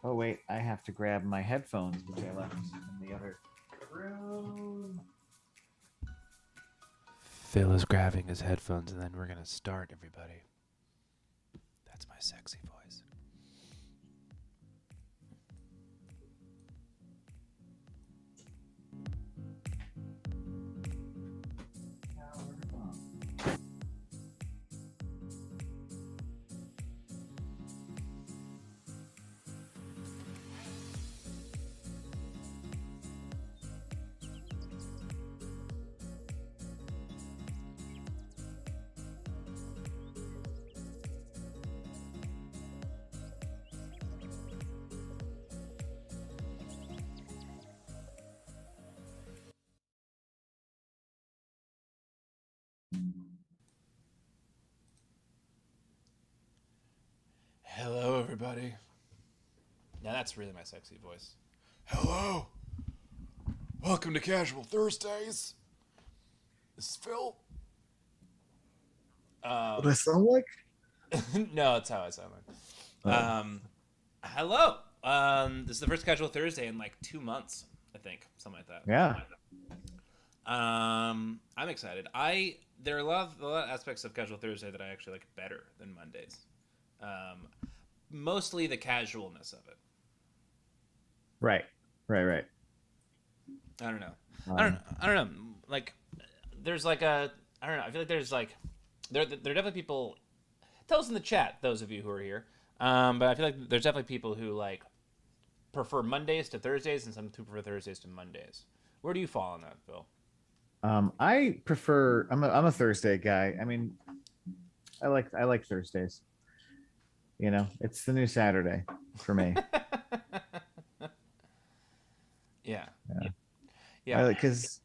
Oh wait, I have to grab my headphones, which I left in the other room. Phil is grabbing his headphones, and then we're gonna start, everybody. That's my sexy voice. Hello, everybody. Now that's really my sexy voice. Hello. Welcome to Casual Thursdays. This is Phil. What do I sound like? No, that's how I sound like. Oh. Hello. This is the first Casual Thursday in like 2 months, I think, something like that. Yeah. I'm excited. There are a lot of aspects of Casual Thursday that I actually like better than Mondays. Um, Mostly the casualness of it. Right. Right. I don't know. Um, I don't know. Like, there's like a. I don't know. I feel like there's like, there are definitely people. Tell us in the chat, those of you who are here. But I feel like there's definitely people who like prefer Mondays to Thursdays, and some who prefer Thursdays to Mondays. Where do you fall on that, Phil? I prefer. I'm a Thursday guy. I mean, I like Thursdays. It's the new Saturday for me. Yeah, Yeah. yeah, Because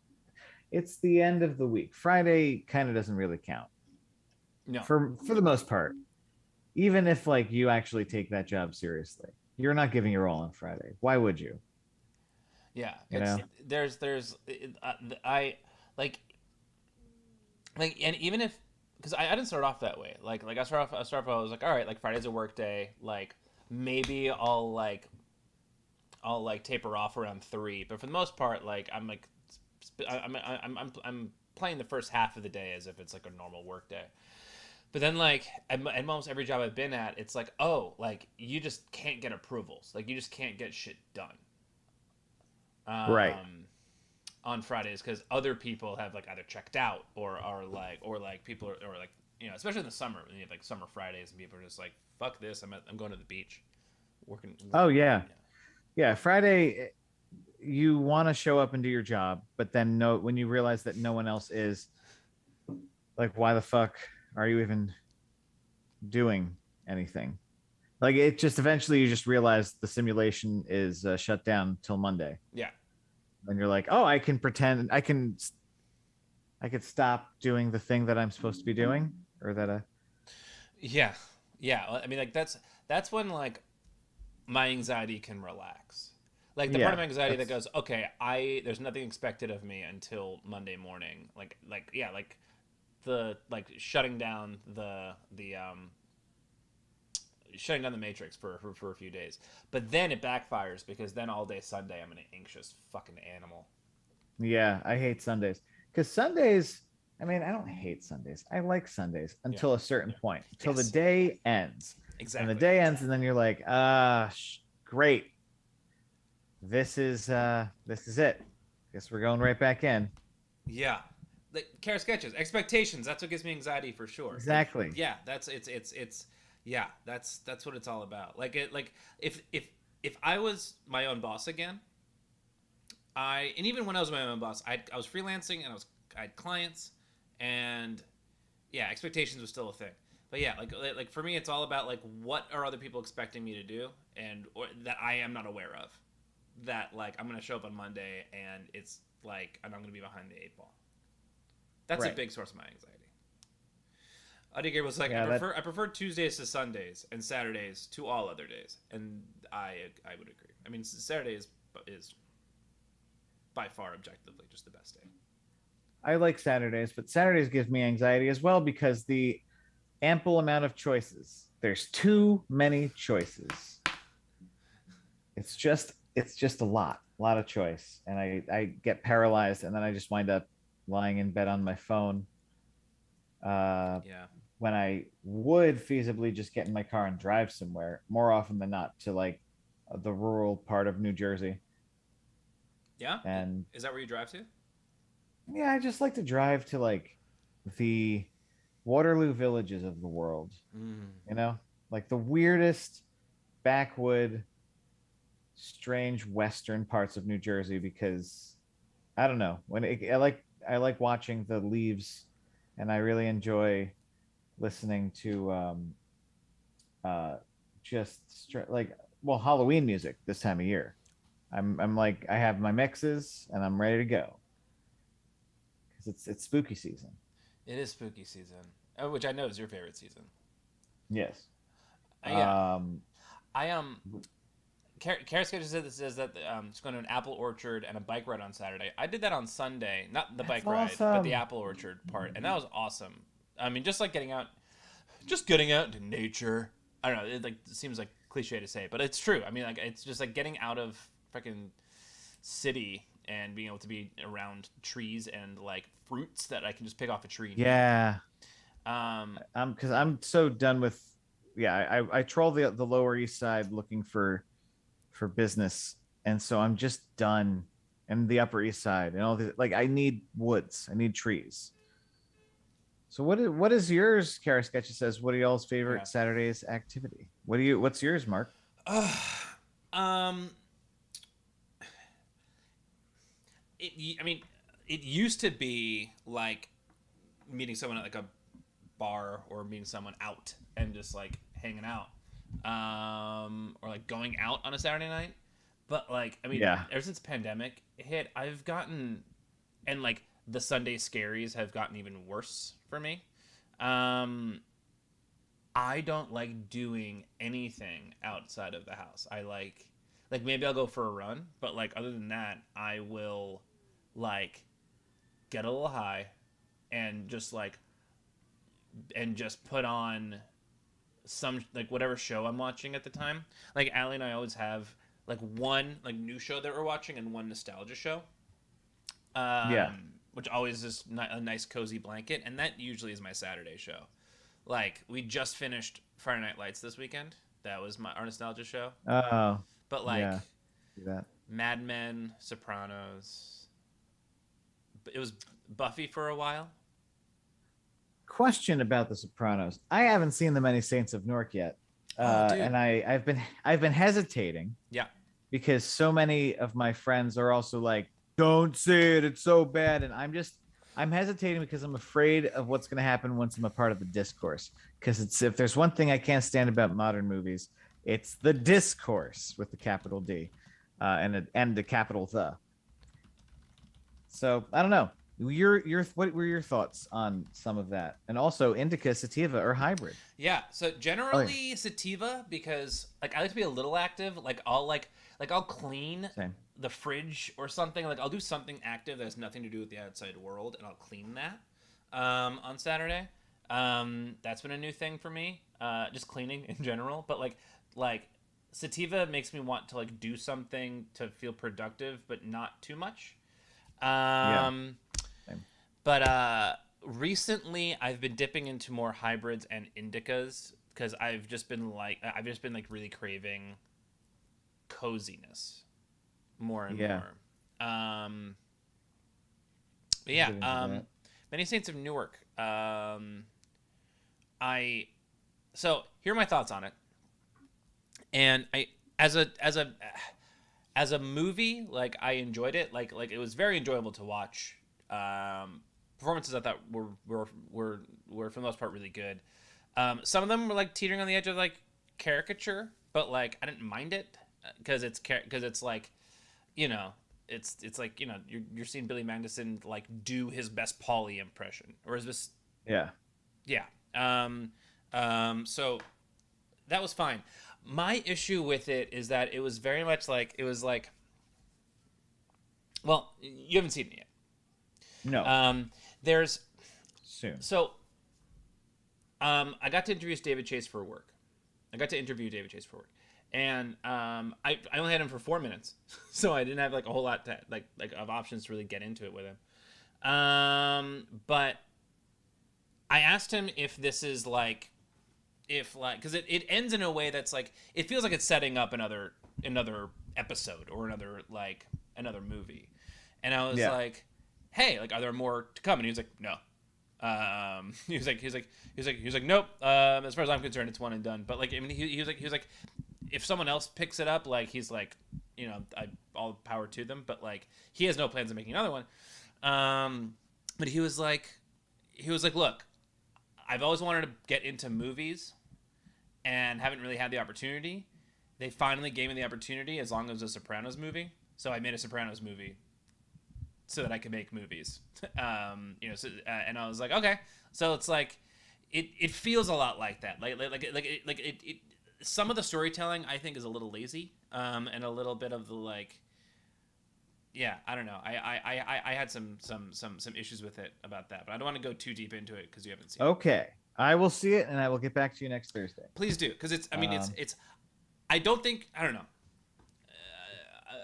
it's the end of the week. Friday kind of doesn't really count no, for the most part. Even if like you actually take that job seriously, you're not giving your all on Friday. Why would you? yeah. You know? I like and even if because I didn't start off that way. Like I was like, all right, like Friday's a work day. Like maybe I'll like taper off around 3, but for the most part, like I'm playing the first half of the day as if it's like a normal work day. But then like at almost every job I've been at, it's like, oh, like you just can't get approvals. Like you just can't get shit done. Right. Um, on Fridays because other people have like either checked out or are like people are or like especially in the summer when you have like summer Fridays and people are just like fuck this I'm going to the beach working. Oh yeah. Yeah. Friday, you want to show up and do your job, but then no, when you realize that no one else is, like, why the fuck are you even doing anything? Like, it just eventually you just realize the simulation is shut down till Monday, Yeah, and you're like, oh, I can pretend I could stop doing the thing that I'm supposed to be doing, or that yeah, yeah. I mean like that's when like my anxiety can relax. Like the part of yeah, my anxiety that that's goes, okay, I there's nothing expected of me until Monday morning. Like yeah, like the like shutting down the matrix for a few days. But then it backfires because then all day Sunday I'm an anxious fucking animal. yeah. I hate Sundays because Sundays. I mean, I don't hate Sundays. I like Sundays Yeah. until a certain point, until the Yes. day ends, and the Exactly. day ends, and then you're like, great. This is it. Guess we're going right back in. Yeah. Like care sketches, expectations. That's what gives me anxiety for sure. Like Exactly. yeah, it's yeah, that's what it's all about. Like it like if I was my own boss again, and even when I was my own boss, I was freelancing and I had clients and yeah, expectations was still a thing. But yeah, like for me, it's all about like what are other people expecting me to do and or that I am not aware of. That like I'm gonna show up on Monday and it's like and I'm gonna be behind the 8 ball. That's a Right. big source of my anxiety. Adiger was like, Yeah. That. I prefer Tuesdays to Sundays and Saturdays to all other days, and I would agree. I mean, Saturday is by far objectively just the best day. I like Saturdays, but Saturdays gives me anxiety as well because the ample amount of choices. There's too many choices. it's just a lot of choice, and I get paralyzed, and then I just wind up lying in bed on my phone. Uh, Yeah. when I would feasibly just get in my car and drive somewhere more often than not to like the rural part of New Jersey. Yeah. And Is that where you drive to? yeah, I just like to drive to like the Waterloo villages of the world, Mm. you know, like the weirdest backwood, strange western parts of New Jersey because I don't know I like watching the leaves, and I really enjoy listening to uh like well Halloween music this time of year. I'm like I have my mixes and I'm ready to go because it's spooky season. It is spooky season, which I know is your favorite season. Yes. Yeah. Um. I Kara Sketcher says that she's going to an apple orchard and a bike ride on Saturday. I did that on Sunday, not the That's bike ride, but the awesome. apple orchard part, and that was awesome. I mean, just like getting out into nature. I don't know. It seems like cliche to say, but it's true. I mean, like it's just like getting out of freaking city and being able to be around trees and like fruits that I can just pick off a tree and eat. Yeah. Um, Because I'm so done with. Yeah, I troll the Lower East Side looking for business, and so I'm just done. And the Upper East Side and all the like. I need woods. I need trees. So what is yours? Kara Sketches says, "What are y'all's yeah. favorite Saturdays activity? What's yours, Mark?" um, I mean, it used to be like meeting someone at like a bar or meeting someone out and just like hanging out, or like going out on a Saturday night. But like, I mean, Yeah, ever since pandemic hit, I've gotten and like the Sunday scaries have gotten even worse for me. Um, I don't like doing anything outside of the house. I like maybe I'll go for a run, but like other than that, I will like get a little high and just put on some like whatever show I'm watching at the time. Like Allie and I always have like one like new show that we're watching and one nostalgia show. yeah. Which always is a nice cozy blanket, and that usually is my Saturday show. Like we just finished Friday Night Lights this weekend. That was our nostalgia show. Oh, But like yeah. Do that. Mad Men, Sopranos. It was Buffy for a while. Question about The Sopranos. I haven't seen The Many Saints of Newark yet, Oh, dude. and I've been hesitating Yeah. because so many of my friends are also like, "Don't see it; it's so bad," and I'm hesitating because I'm afraid of what's going to happen once I'm a part of the discourse. Because it's if there's one thing I can't stand about modern movies, it's the discourse with the capital D, and the capital the. So I don't know. What were your thoughts on some of that, and also indica, sativa, or hybrid? Yeah. So Oh yeah, generally sativa because like I like to be a little active. Like I'll clean same. the fridge or something. Like I'll do something active that has nothing to do with the outside world, and I'll clean that on Saturday. That's been a new thing for me. Just cleaning in general, but like sativa makes me want to like do something to feel productive, but not too much. Yeah, Um, same. but recently I've been dipping into more hybrids and indicas because I've just been like really craving coziness more and Yeah, more. But I can yeah, get into that. Many Saints of Newark. I so here are my thoughts on it, and I as a movie, like I enjoyed it. Like it was very enjoyable to watch. Performances I thought were for the most part really good. Some of them were like teetering on the edge of like caricature, but like I didn't mind it because it's like you know it's like you're seeing Billy Magnuson like do his best Paulie impression or his best Yeah, yeah. So that was fine. My issue with it is that it was very much like it was like, well, you haven't seen it yet. no, There's soon. so I got to interview David Chase for work. I got to interview David Chase for work, and I only had him for 4 minutes, so I didn't have like a whole lot to, like of options to really get into it with him. But I asked him if this is like if like because it ends in a way that's like it feels like it's setting up another episode or another movie, and I was Yeah. like, hey, like, are there more to come? And he was like, no. He was like, nope. As far as I'm concerned, it's one and done. But like, I mean, he was like, if someone else picks it up, like, he's like, all power to them. But like, he has no plans of making another one. But he was like, look, I've always wanted to get into movies and haven't really had the opportunity. They finally gave me the opportunity as long as it was a Sopranos movie. So I made a Sopranos movie so that I could make movies. And I was like, okay. So it's like, it feels a lot like that. It some of the storytelling I think is a little lazy, and a little bit of the like, yeah, I don't know. I had some issues with it about that, but I don't want to go too deep into it because you haven't seen it. Okay. I will see it and I will get back to you next Thursday. Please do, because it's. I mean, Um, it's. I don't think. I don't know.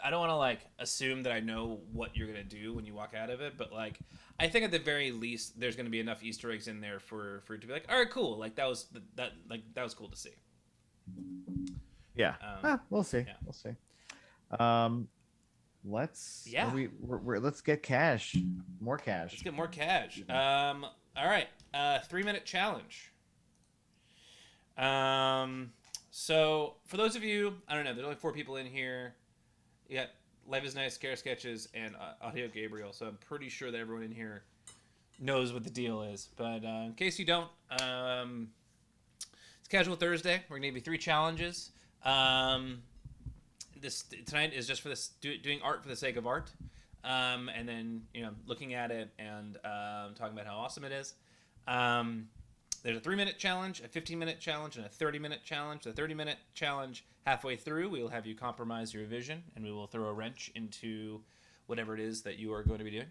I don't want to like assume that I know what you're gonna do when you walk out of it, but like I think at the very least there's gonna be enough Easter eggs in there for it to be like, all right, cool. Like that was cool to see. yeah. We'll see. Yeah. We'll see. Um, let's Yeah. let's get cash. More cash. Let's get more cash. All right. 3-minute challenge. So for those of you, I don't know, there's only 4 people in here. You got Life is Nice, Scare Sketches, and Audio Gabriel. So I'm pretty sure that everyone in here knows what the deal is. But in case you don't, it's Casual Thursday. We're gonna give you 3 challenges. This tonight is just for this doing art for the sake of art, and then looking at it and talking about how awesome it is. There's a 3-minute challenge, a 15-minute challenge, and a 30-minute challenge. The 30-minute challenge, halfway through, we will have you compromise your vision, and we will throw a wrench into whatever it is that you are going to be doing.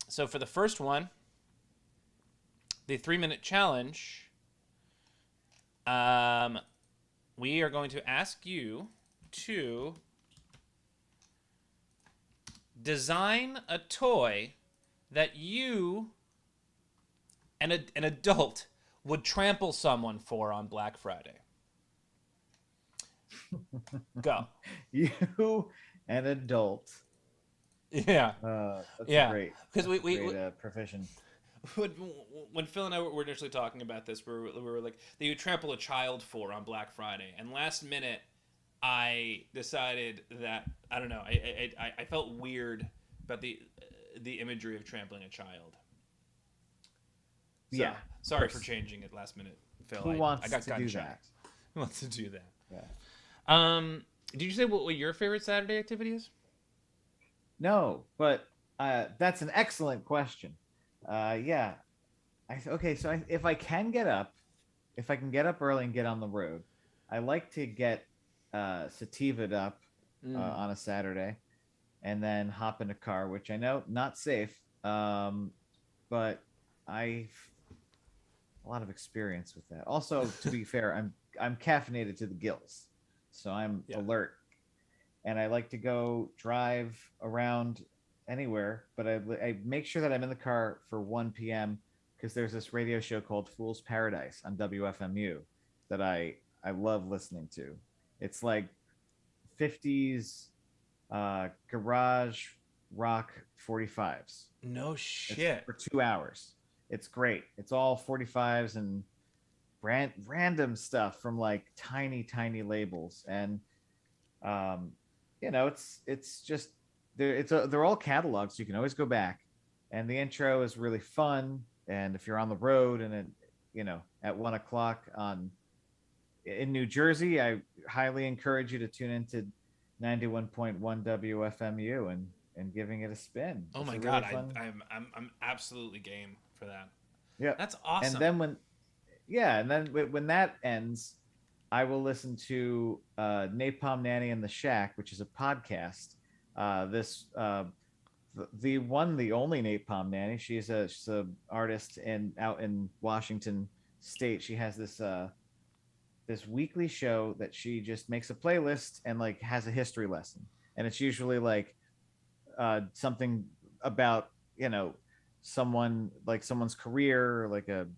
So for the first one, the 3-minute challenge, we are going to ask you to design a toy that you and an adult would trample someone for on Black Friday. Go. You, an adult. Yeah. That's Yeah. great. Because we profession. when Phil and I were initially talking about this, we were like, that you trample a child for on Black Friday, and last minute, I decided that I don't know. I felt weird about the imagery of trampling a child. So, Yeah. Sorry for changing it last minute, Phil. Who wants to do that? Who wants to do that? Yeah. Did you say what your favorite Saturday activity is? No, but that's an excellent question. Yeah. Okay, so if I can get up, if I can get up early and get on the road, I like to get sativaed up on a Saturday and then hop in a car, which I know not safe, but I've a lot of experience with that. Also, to be fair, I'm caffeinated to the gills, so I'm alert, and I like to go drive around anywhere, but I make sure that I'm in the car for 1 p.m. because there's this radio show called Fool's Paradise on WFMU that I love listening to. It's like 50s garage rock 45s. No shit. It's for 2 hours. It's great. It's all 45s and random stuff from like tiny labels, and it's just they're all catalogs, so you can always go back. And the intro is really fun. And if you're on the road and at 1 o'clock in New Jersey, I highly encourage you to tune into 91.1 WFMU and giving it a spin. Oh my God, I'm absolutely game for that. Yeah, that's awesome. And then when that ends, I will listen to Napalm Nanny and the Shack, which is a podcast. The only Napalm Nanny. She's a artist out in Washington State. She has this this weekly show that she just makes a playlist and like has a history lesson, and it's usually like something about someone's career, like an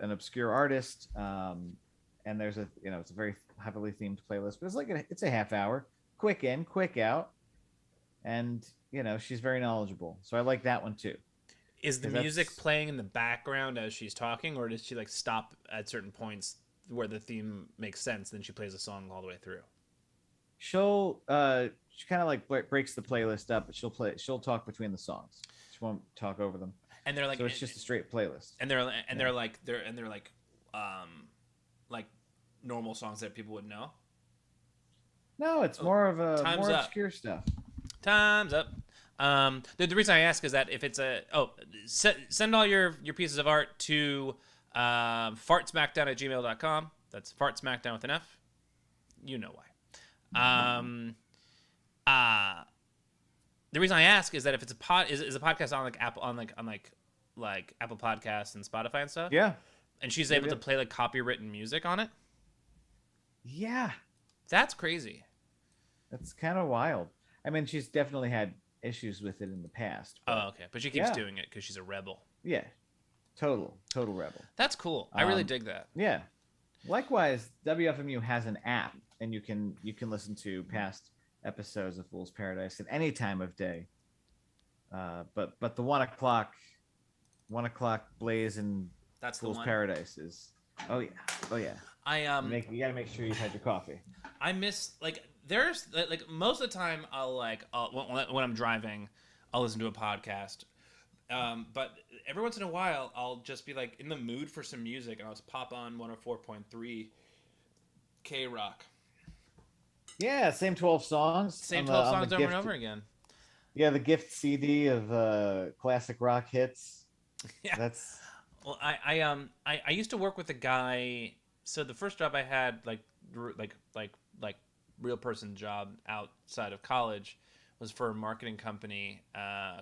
obscure artist. And there's a it's a very heavily themed playlist, but it's like it's a half hour, quick in, quick out, and she's very knowledgeable. So I like that one too Is the because music that's playing in the background as she's talking, or does she like stop at certain points where the theme makes sense, then she plays a song all the way through? she kind of like breaks the playlist up, but she'll talk between the songs. She won't talk over them. And they're like, So it's just a straight playlist. they're like normal songs that people would know. No, it's more of a Time's more up. obscure stuff. Time's up. The reason I ask is that if it's send all your pieces of art to fartsmackdown@gmail.com. That's fartsmackdown with an F. You know why. The reason I ask is that if it's is a podcast on like Apple like Apple Podcasts and Spotify and stuff. Yeah. And she's able to play like copywritten music on it. Yeah. That's crazy. That's kind of wild. I mean, she's definitely had issues with it in the past. Oh, okay. But she keeps doing it because she's a rebel. Yeah. Total rebel. That's cool. I really dig that. Yeah. Likewise, WFMU has an app, and you can listen to past episodes of Fool's Paradise at any time of day. But the 1 o'clock blaze in That's Fool's the one. Paradise is oh yeah. You You gotta make sure you've had your coffee. I miss there's like most of the time when I'm driving, I'll listen to a podcast. But every once in a while, I'll just be like in the mood for some music, and I'll just pop on 104.3 K Rock. Yeah, same 12 songs. Same 12 songs over and over again. Yeah, the gift CD of classic rock hits. Yeah, that's. Well, I used to work with a guy. So the first job I had, like real person job outside of college, was for a marketing company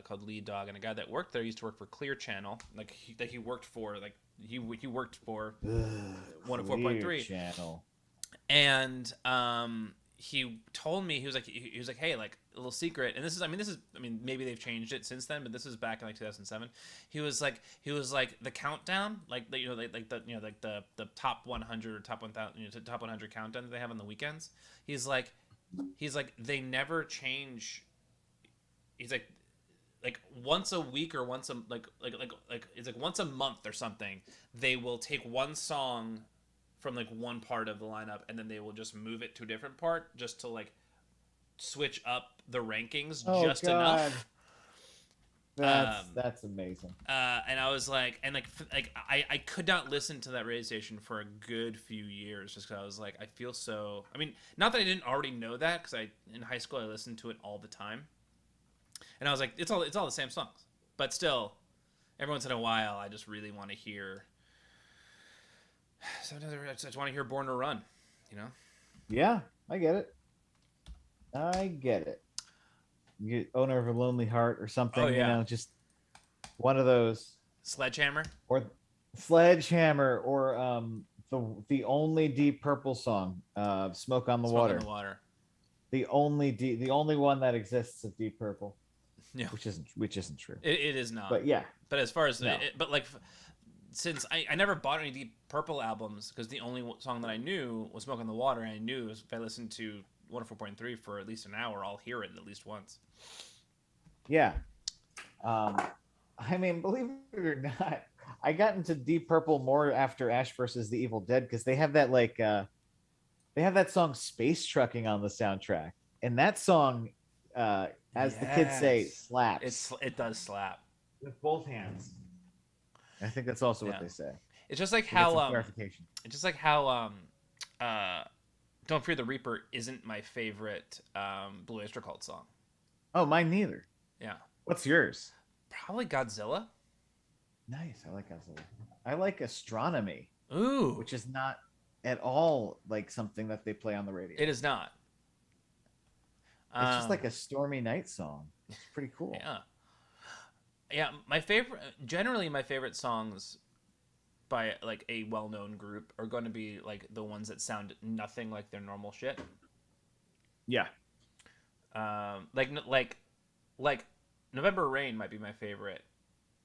called Lead Dog, and a guy that worked there used to work for Clear Channel. He worked for 104.3 Channel. And he told me he was like, hey, like a little secret, and this is maybe they've changed it since then, but this is back in like 2007. He was like the countdown, the top 100 or top 1000, top 100 countdown that they have on the weekends. He's like they never change. He's like once a week or once a it's like once a month or something, they will take one song from like one part of the lineup, and then they will just move it to a different part just to like switch up the rankings enough. That's amazing. And I was like, I could not listen to that radio station for a good few years just because I was like, I feel so. I mean, not that I didn't already know that, because in high school I listened to it all the time, and I was like, it's all the same songs, but still, every once in a while, I just really want to hear. Sometimes I just want to hear "Born to Run," you know. Yeah, I get it. You owner of a lonely heart or something. Oh, yeah. Just one of those. Sledgehammer Or the only Deep Purple song, "Smoke on the Water." The only one that exists of Deep Purple. Yeah, which isn't true. It is not. But yeah. But as far as since I never bought any Deep Purple albums, because the only song that I knew was "Smoke on the Water," and I knew if I listened to 104.3 for at least an hour, I'll hear it at least once. Yeah. I mean, believe it or not, I got into Deep Purple more after Ash versus the Evil Dead, because they have that they have that song "Space Trucking" on the soundtrack, and that song, as the kids say, slaps. It does slap with both hands. I think that's also what they say. It's just like how clarification. It's just like how "Don't Fear the Reaper" isn't my favorite Blue Oyster Cult song. Oh, mine neither. Yeah. What's yours? Probably Godzilla. Nice. I like Godzilla. I like Astronomy. Ooh. Which is not at all like something that they play on the radio. It is not. It's just like a stormy night song. It's pretty cool. Yeah. Yeah, generally my favorite songs by like a well-known group are going to be like the ones that sound nothing like their normal shit. Yeah. Like November Rain might be my favorite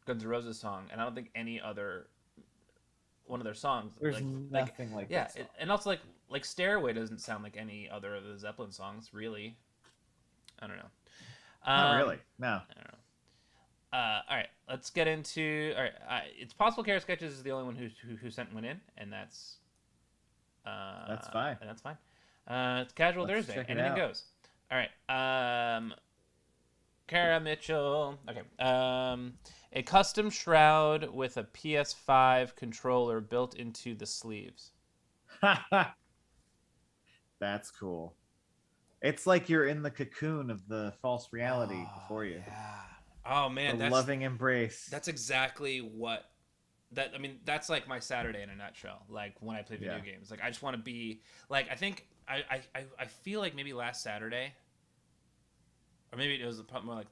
Guns N' Roses song, and I don't think any other one of their songs There's like nothing like yeah, that song. and also like Stairway doesn't sound like any other of the Zeppelin songs really. I don't know. Not really. No. I don't know. All right, let's get into. All right, it's possible. Kara Sketches is the only one who sent one in, and That's fine. that's fine. It's Casual Let's Thursday. check it Anything out. goes. All right. Kara Mitchell. Okay. A custom shroud with a PS5 controller built into the sleeves. That's cool. It's like you're in the cocoon of the false reality Oh before you. yeah. Oh The man, loving embrace. that's exactly what that I mean. That's like my Saturday in a nutshell. Like when I play video Yeah. games, like I just want to be like I think I feel like maybe last Saturday or maybe it was more like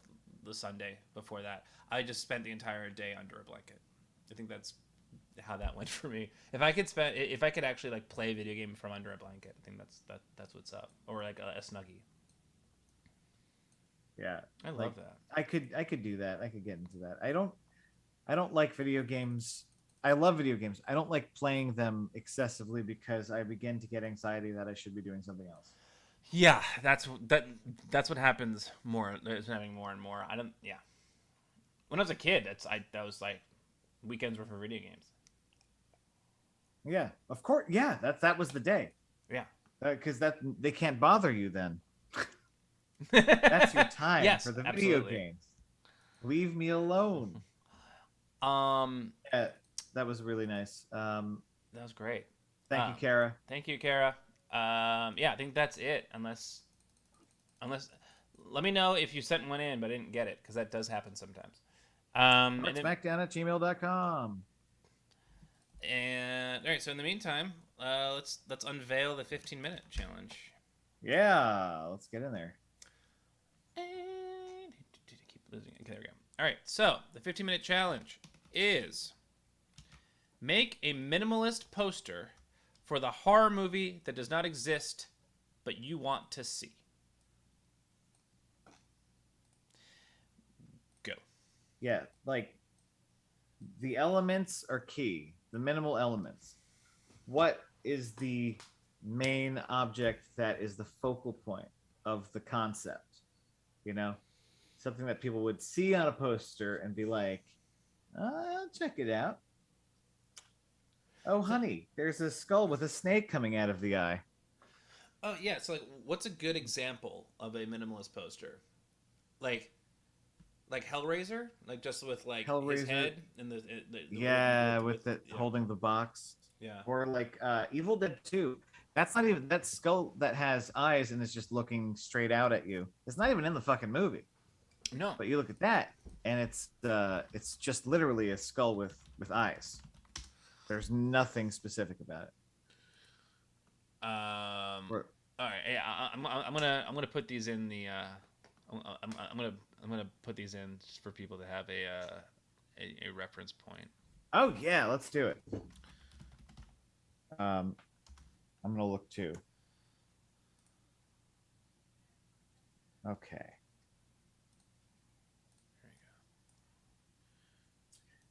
the Sunday before that. I just spent the entire day under a blanket. I think that's how that went for me. If I could actually like play a video game from under a blanket, I think that's what's up. Or like a snuggie. Yeah. I Like love that. I could do that. I could get into that. I don't like video games. I love video games. I don't like playing them excessively because I begin to get anxiety that I should be doing something else. Yeah, that's what happens more. It's happening more and more. I don't. Yeah. When I was a kid, that was like weekends were for video games. Yeah, of course. Yeah, that was the day. Yeah. Because that they can't bother you then. That's your time Yes, for the video absolutely. games. Leave me alone. Um, That was really nice. that was great. Thank you, Kara. Thank you, Kara. Yeah, I think that's it. Unless, let me know if you sent one in but didn't get it because that does happen sometimes. And then, Smackdown@gmail.com. and all right. So in the meantime, let's unveil the 15-minute challenge. Yeah, let's get in there. And keep losing it. Okay, there we go. All right. So the 15-minute challenge is make a minimalist poster for the horror movie that does not exist but you want to see. Go. Yeah, like the elements are key. The minimal elements. What is the main object that is the focal point of the concept? You know, something that people would see on a poster and be like, I'll check it out. Oh, honey, there's a skull with a snake coming out of the eye. Oh yeah. So like, what's a good example of a minimalist poster? Like, like Hellraiser, like just with like his Hellraiser, head and the yeah, with the yeah, holding the box. yeah. Or like Evil Dead 2. That's not even that skull that has eyes and is just looking straight out at you. It's not even in the fucking movie. No. But you look at that and it's just literally a skull with eyes. There's nothing specific about it. Or, All right. Yeah, I'm gonna put these in the. I'm gonna put these in just for people to have a reference point. oh yeah, let's do it. I'm gonna look too. Okay. There you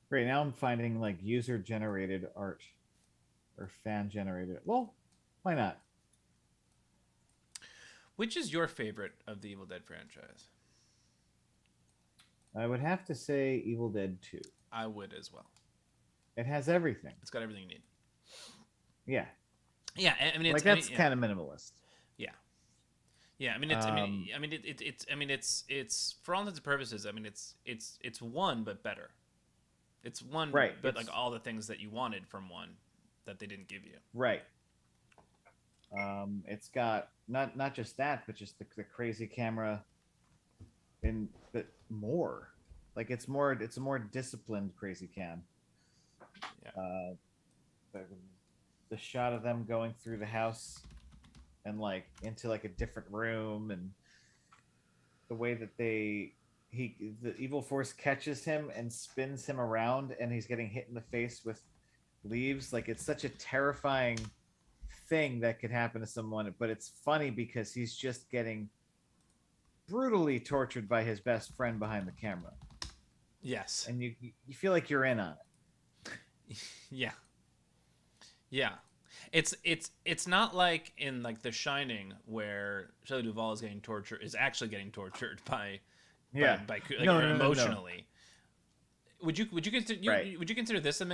Great. Now I'm finding like user generated art or fan generated. Well, why not? go. Which is your favorite of the Evil Dead franchise? I would have to say Evil Dead 2. I would as well. It has everything. It's got everything you need. Yeah. Yeah, I mean, Like that's kind of minimalist. yeah, yeah. I mean, it's for all intents and purposes. I mean, it's one but better. It's one, Right. but like all the things that you wanted from one that they didn't give you. Right. It's got not just that, but just the crazy camera, and but more. Like it's a more disciplined crazy cam. Yeah. The, the shot of them going through the house and like into like a different room, and the way that the evil force catches him and spins him around, and he's getting hit in the face leaves. Like it's such a terrifying thing that could happen to someone, but it's funny because he's just getting brutally tortured by his best friend behind the camera, Yes. and you feel like you're in on Yeah. Yeah. It's not like in like The Shining where Shelley Duvall is actually getting tortured by it. Yeah. like No, no, no, no, no. emotionally. Would you consider Right. would you consider this a um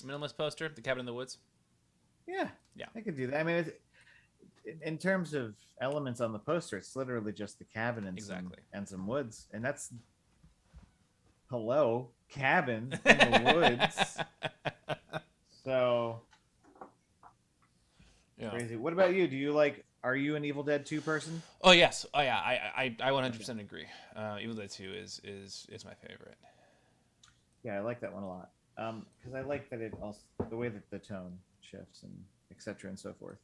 minimalist poster, The Cabin in the Woods? Yeah, Yeah. I could do that. I mean, in terms of elements on the poster, it's literally just the cabin Exactly. and some woods, and that's hello cabin in the woods. So Yeah. crazy. What about you? Do you like? Are you an Evil Dead 2 person? Oh yes. Oh yeah. I 100% agree. Evil Dead 2 is my favorite. Yeah, I like that one a lot. Because I like that it also the way that the tone shifts and etc. and so forth.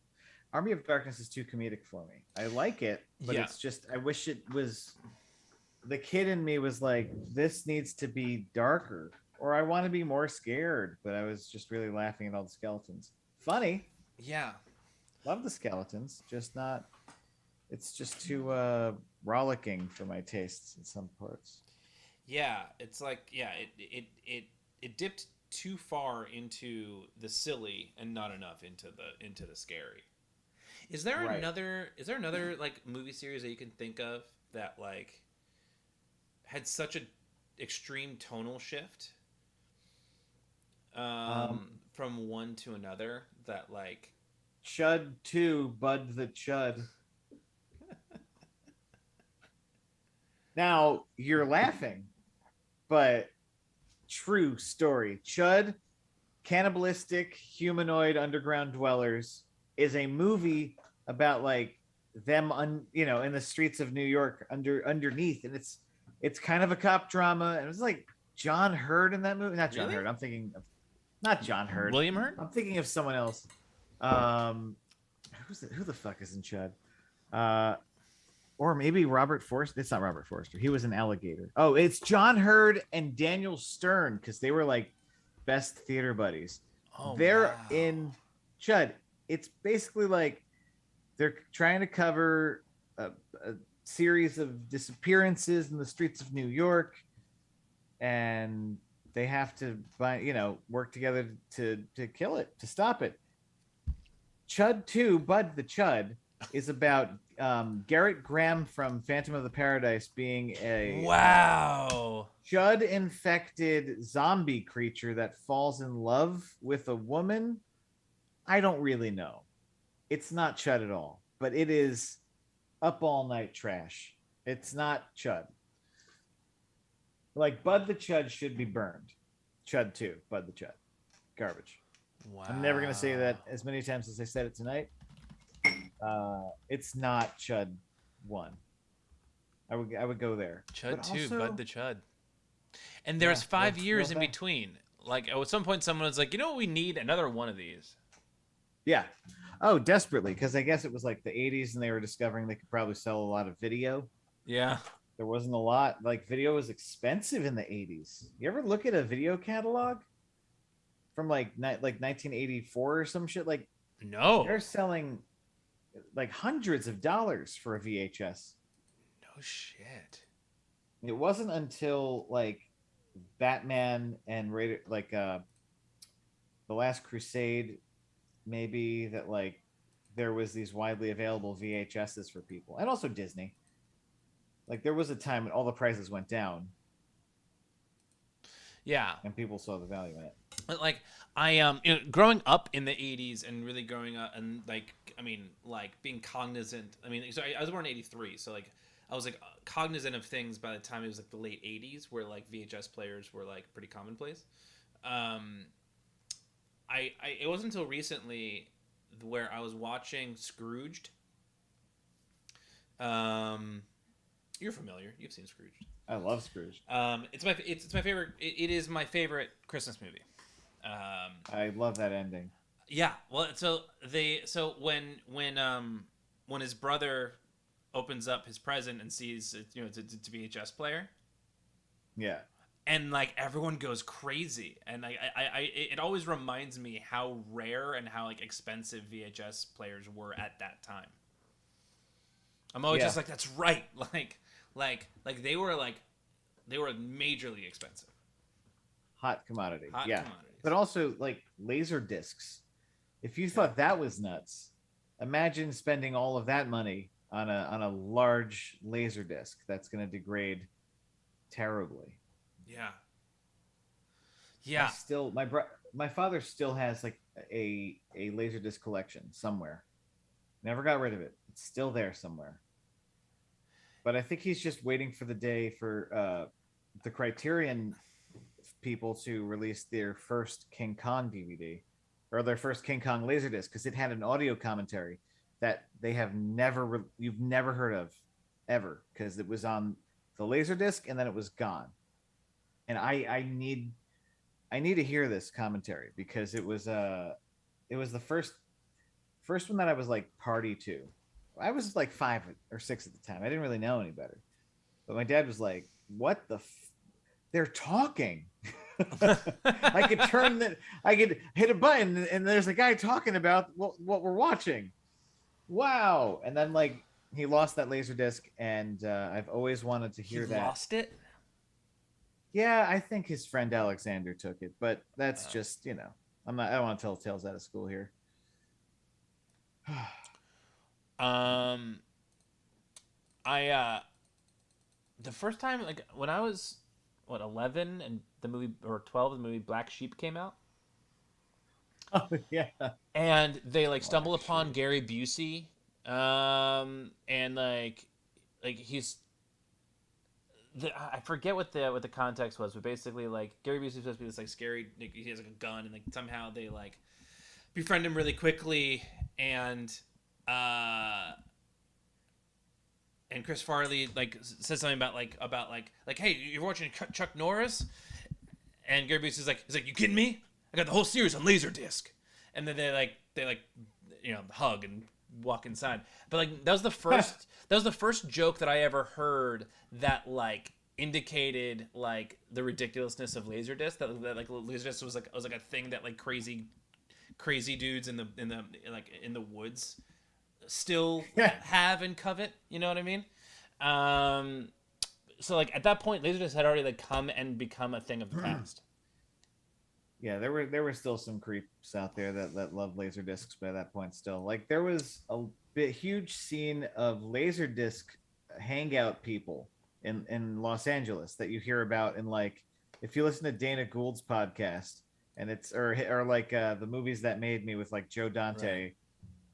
Army of Darkness is too comedic for me. I like it, but Yeah. it's just I wish it was. The kid in me was like, this needs to be darker, or I want to be more scared. But I was just really laughing at all the skeletons. Funny, Yeah. love the skeletons, just not. It's just too rollicking for my tastes in some parts. Yeah. It's like it dipped too far into the silly and not enough into the scary. Right. Is there another like movie series that you can think of that like had such a extreme tonal shift Um, from one to another that like Chud 2, Bud the Chud. Now you're laughing, but true story. Chud, cannibalistic humanoid underground dwellers, is a movie about like them in the streets of New York underneath, and it's kind of a cop drama, and it was like John Hurd in that movie. Not John really Hurd. I'm thinking of not John Hurd. William Hurt? I'm thinking of someone else. Um, who the fuck is in Chud? Uh, or maybe Robert Forster. It's not Robert Forster. He was an alligator. Oh, it's John Hurd and Daniel Stern because they were like best theater buddies. Oh They're wow. in Chud. It's basically like they're trying to cover a series of disappearances in the streets of New York, and they have to work together to kill it, to stop it. Chud 2, Bud the Chud, is about Garrett Graham from Phantom of the Paradise being a Wow. Chud infected zombie creature that falls in love with a woman. I don't really know. It's not Chud at all, but it is up all night trash. It's not Chud. Like Bud the Chud should be burned. Chud 2, Bud the Chud. Garbage. Wow. I'm never going to say that as many times as I said it tonight. It's not Chud 1. I would go there. Chud But 2, also, Bud the Chud. And there's 5 years real in thing. between. Like at some point someone was like, "You know what we need? Another one of these." Yeah. Oh, desperately, because I guess it was like the 80s and they were discovering they could probably sell a lot of video. Yeah. There wasn't a lot. Like video was expensive in the 80s. You ever look at a video catalog from like 1984 or some shit? Like No. they're selling like hundreds of dollars for a VHS. No shit. It wasn't until like Batman and the Last Crusade, maybe, that like there was these widely available VHSs for people, and also Disney. Like there was a time when all the prices went down Yeah. and people saw the value in it. But like growing up in the 80s and really growing up and like I mean like being cognizant. I mean, so I was born in 83, so like I was like cognizant of things by the time it was like the late 80s where like VHS players were like pretty commonplace. I it wasn't until recently where I was watching Scrooged. You're familiar. You've seen Scrooged. I love Scrooge. It's my favorite. It is my favorite Christmas movie. I love that ending. Yeah. Well, so when his brother opens up his present and sees it's a VHS player, Yeah. and like everyone goes crazy, and like it always reminds me how rare and how like expensive VHS players were at that time. I'm always Yeah, just like, that's right. Like they were majorly expensive. hot commodity. Hot Yeah, commodities. but also like laser discs. If you Yeah. thought that was nuts, imagine spending all of that money on a large laser disc that's going to degrade terribly. Yeah. I Yeah. still my father still has like a laser disc collection somewhere. Never got rid of it. It's still there somewhere. But I think he's just waiting for the day for the Criterion people to release their first King Kong DVD or their first King Kong Laserdisc because it had an audio commentary that they have you've never heard of ever because it was on the Laserdisc and then it was gone. And I need to hear this commentary because it was the first one that I was like party to. I was like 5 or 6 at the time. I didn't really know any better. But my dad was like, "What the? They're talking." I could turn that. I could hit a button, and there's a guy talking about what we're watching. Wow! And then like he lost that laser disc, and I've always wanted to He hear that. lost it. Yeah, I think his friend Alexander took it, but that's Oh. just I'm not. I don't want to tell tales out of school here. Um, I the first time, like when I was 11 and the movie, or 12, the movie Black Sheep came out, Oh yeah, and they like stumble Black upon Sheep. Gary Busey, and like he's I forget what the context was, but basically like Gary Busey's supposed to be this like scary, like, he has like a gun, and like somehow they like befriend him really quickly, and uh and Chris Farley like says something about hey, you're watching Chuck Norris, and Gary Busey's like, he's like, you kidding me? I got the whole series on Laserdisc, and then they hug and walk inside. But like that was the first joke that I ever heard that like indicated like the ridiculousness of Laserdisc. That like Laserdisc was like a thing that like crazy dudes in the woods still Yeah, have and covet. You know what I mean? So like at that point, Laserdisc had already like come and become a thing of the past. yeah. There were still some creeps out there that loved laser discs by that point. Still, like there was a huge scene of laser disc hangout people in Los Angeles that you hear about in like if you listen to Dana Gould's podcast and it's or like the movies that made me with like Joe Dante. Right.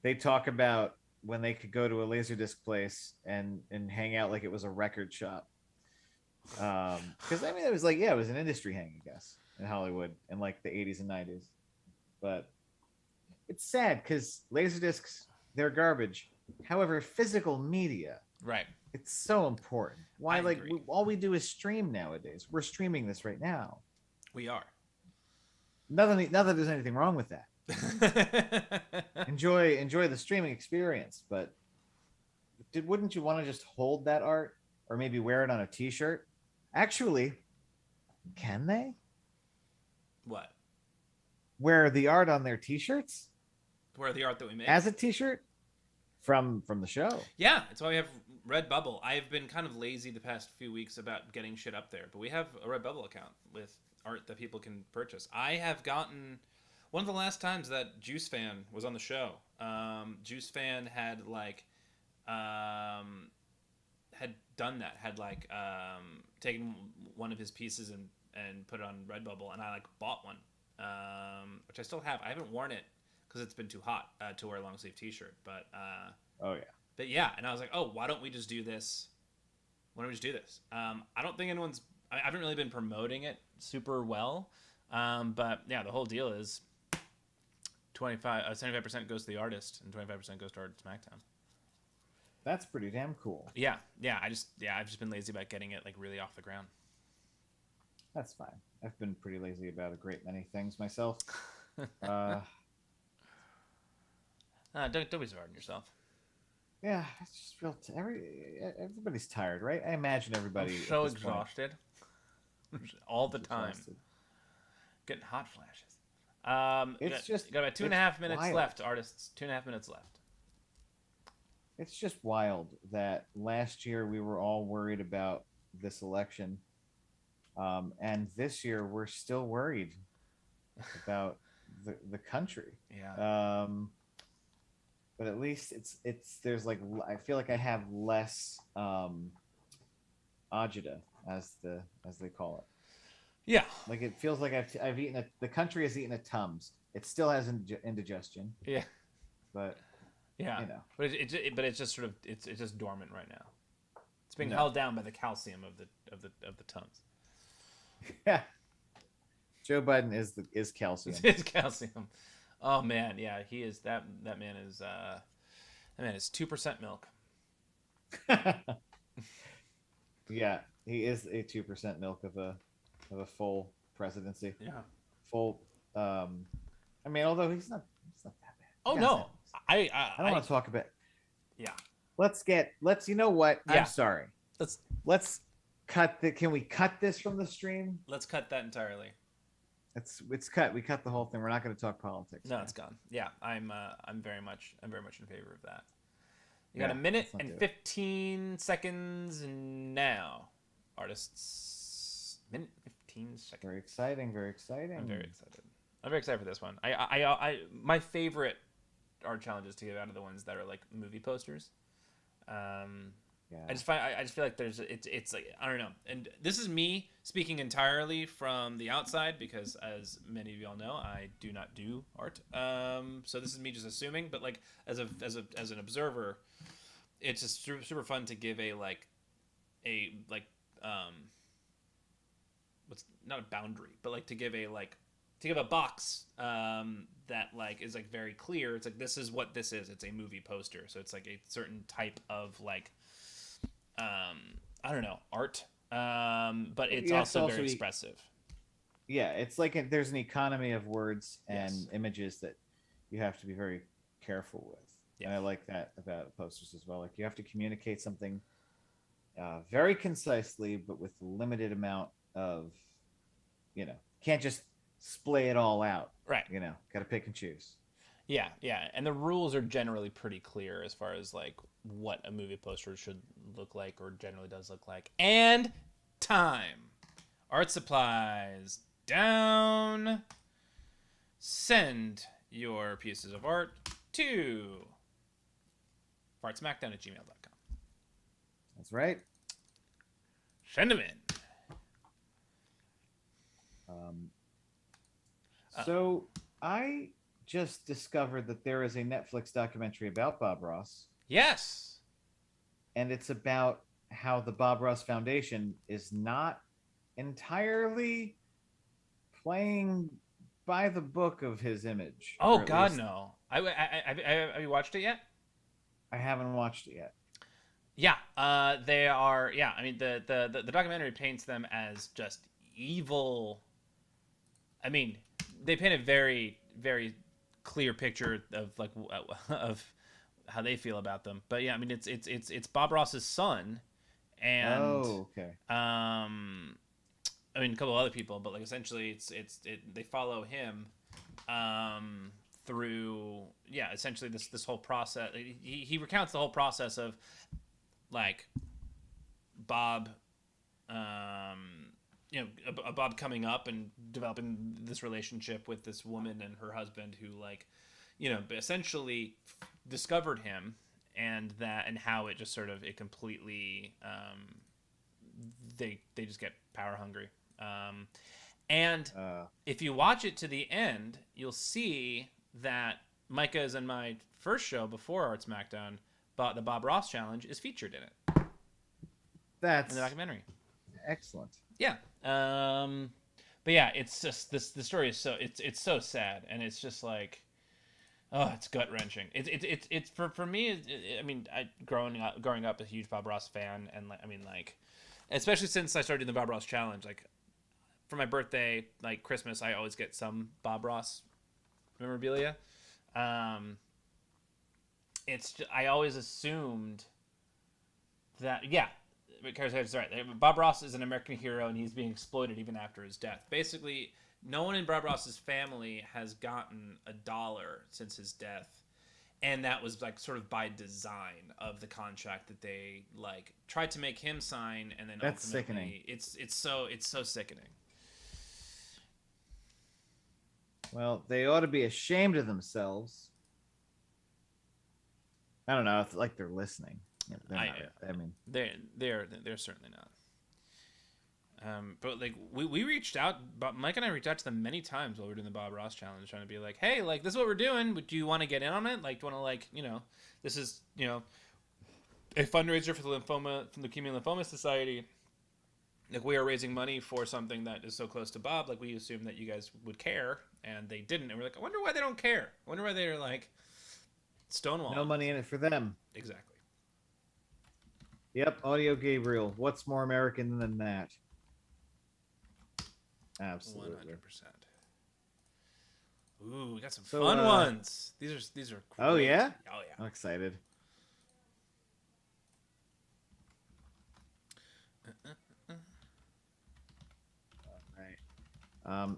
They talk about when they could go to a laserdisc place and hang out like it was a record shop. Because I mean, it was like it was an industry hang, I guess, in Hollywood in like the 80s and 90s. But it's sad because laserdiscs they're garbage. However, physical media Right. it's so important. Why I like agree. all we do is stream nowadays. We're streaming this right now. We are. Not that there's anything wrong with that. Enjoy the streaming experience, but wouldn't you want to just hold that art or maybe wear it on a t-shirt? Actually, can they What? wear the art on their t-shirts Where the art that we make? as a t-shirt from the show? Yeah, that's why we have Redbubble. I've been kind of lazy the past few weeks about getting shit up there, but we have a Redbubble account with art that people can purchase. I have gotten one of the last times that Juice Fan was on the show. Juice Fan had like had done that, had like taken one of his pieces and put it on Redbubble, and I like bought one, which I still have. I haven't worn it because it's been too hot to wear a long sleeve T-shirt, Oh yeah. but yeah, and I was like, oh, why don't we just do this? Why don't we just do this? I don't think anyone's. I haven't really been promoting it super well, but yeah, the whole deal is 75% goes to the artist and 25% goes to Art Smackdown. That's pretty damn cool. Yeah. I've just been lazy about getting it like really off the ground. That's fine. I've been pretty lazy about a great many things myself. Uh, Don't be so hard on yourself. yeah, it's just everybody's tired, right? I imagine everybody. I'm so at this point- exhausted. all the time. Exhausted. Getting hot flashes. It's just got about 2.5 minutes wild. left, artists. 2.5 minutes left. It's just wild that last year we were all worried about this election, and this year we're still worried about the country. Yeah. But at least it's there's like I feel like I have less agita as they call it. Yeah. Like it feels like I've eaten the country has eaten a Tums. It still has indigestion, Yeah. but Yeah. you know, But but it's just sort of it's just dormant right now. It's being no. held down by the calcium of the Tums. Yeah. Joe Biden is calcium. It's calcium. Oh man, yeah, he is that man is 2% milk. Yeah, he is a 2% milk of a full presidency. Yeah. Full. I mean, although he's not that bad. Oh He no, I don't want to talk about. Yeah. Let's. You know what? Yeah. I'm sorry. Let's Cut the. Can we cut this from the stream? cut that entirely. It's cut. We cut the whole thing. We're not going to talk politics. No, man. it's gone. Yeah, I'm very much in favor of that. You got Yeah, a minute let's not and do it. 15 seconds now, artists. Minute 15 seconds. Very exciting. Very exciting. I'm very excited. I'm very excited for this one. I my favorite art challenges to give out of the ones that are like movie posters. Yeah. I just feel like it's like I don't know, and this is me speaking entirely from the outside because as many of y'all know, I do not do art. So this is me just assuming, but like as an observer, it's just super fun to give a what's not a boundary, but like to give a box that like is like very clear. It's like this is what this is. It's a movie poster, so it's like a certain type of like I don't know, art, but it's Yeah, also it's very also expressive. Yeah, it's like there's an economy of words and Yes. images that you have to be very careful with. Yeah. And I like that about posters as well. Like you have to communicate something very concisely, but with limited amount of, can't just splay it all out. Right. Got to pick and choose. Yeah, and the rules are generally pretty clear as far as like what a movie poster should look like or generally does look like. And time. Art supplies down. Send your pieces of art to fartsmackdown@gmail.com. That's right. Send them in. So I just discovered that there is a Netflix documentary about Bob Ross, Yes. and it's about how the Bob Ross Foundation is not entirely playing by the book of his image. Oh or at God, least no. Have you watched it yet? I haven't watched it yet. Yeah, they are. Yeah, I mean the documentary paints them as just evil. I mean, they paint a very very clear picture of like of how they feel about them. But yeah, I mean it's Bob Ross's son, and Oh, okay. I mean a couple other people, but like essentially they follow him through essentially this whole process. He recounts the whole process of like Bob Bob coming up and developing this relationship with this woman and her husband who like essentially discovered him, and how it just sort of it completely they just get power hungry. And if you watch it to the end, you'll see that Micah's and my first show before Art Smackdown, the Bob Ross Challenge, is featured in it in That's the documentary. excellent. Yeah. But yeah, it's just the story is it's so sad, and it's just like, oh, it's gut wrenching. It's for me. I mean, growing up a huge Bob Ross fan, and like I mean like, especially since I started doing the Bob Ross Challenge, like for my birthday, like Christmas, I always get some Bob Ross memorabilia. It's just, I always assumed that right. Bob Ross is an American hero, and he's being exploited even after his death. Basically, no one in Bob Ross's family has gotten $1 since his death, and that was like sort of by design of the contract that they like tried to make him sign, and then That's ultimately, sickening. it's so sickening. Well, they ought to be ashamed of themselves. I don't know if like they're listening. Yeah, they're not. I mean, they're certainly not. But like we reached out, but Mike and I reached out to them many times while we were doing the Bob Ross challenge, trying to be like, hey, like this is what we're doing. Do you want to get in on it? Like, do you want to like, this is a fundraiser for the lymphoma from the Leukemia and Lymphoma Society. Like we are raising money for something that is so close to Bob. Like we assumed that you guys would care, and they didn't. And we're like, I wonder why they don't care. I wonder why they're like stonewall. no money in it for them. Exactly. Yep, Audio Gabriel. What's more American than that? Absolutely. 100%. Ooh, we got some fun ones. These are great. Oh yeah? Oh yeah. I'm excited. All right.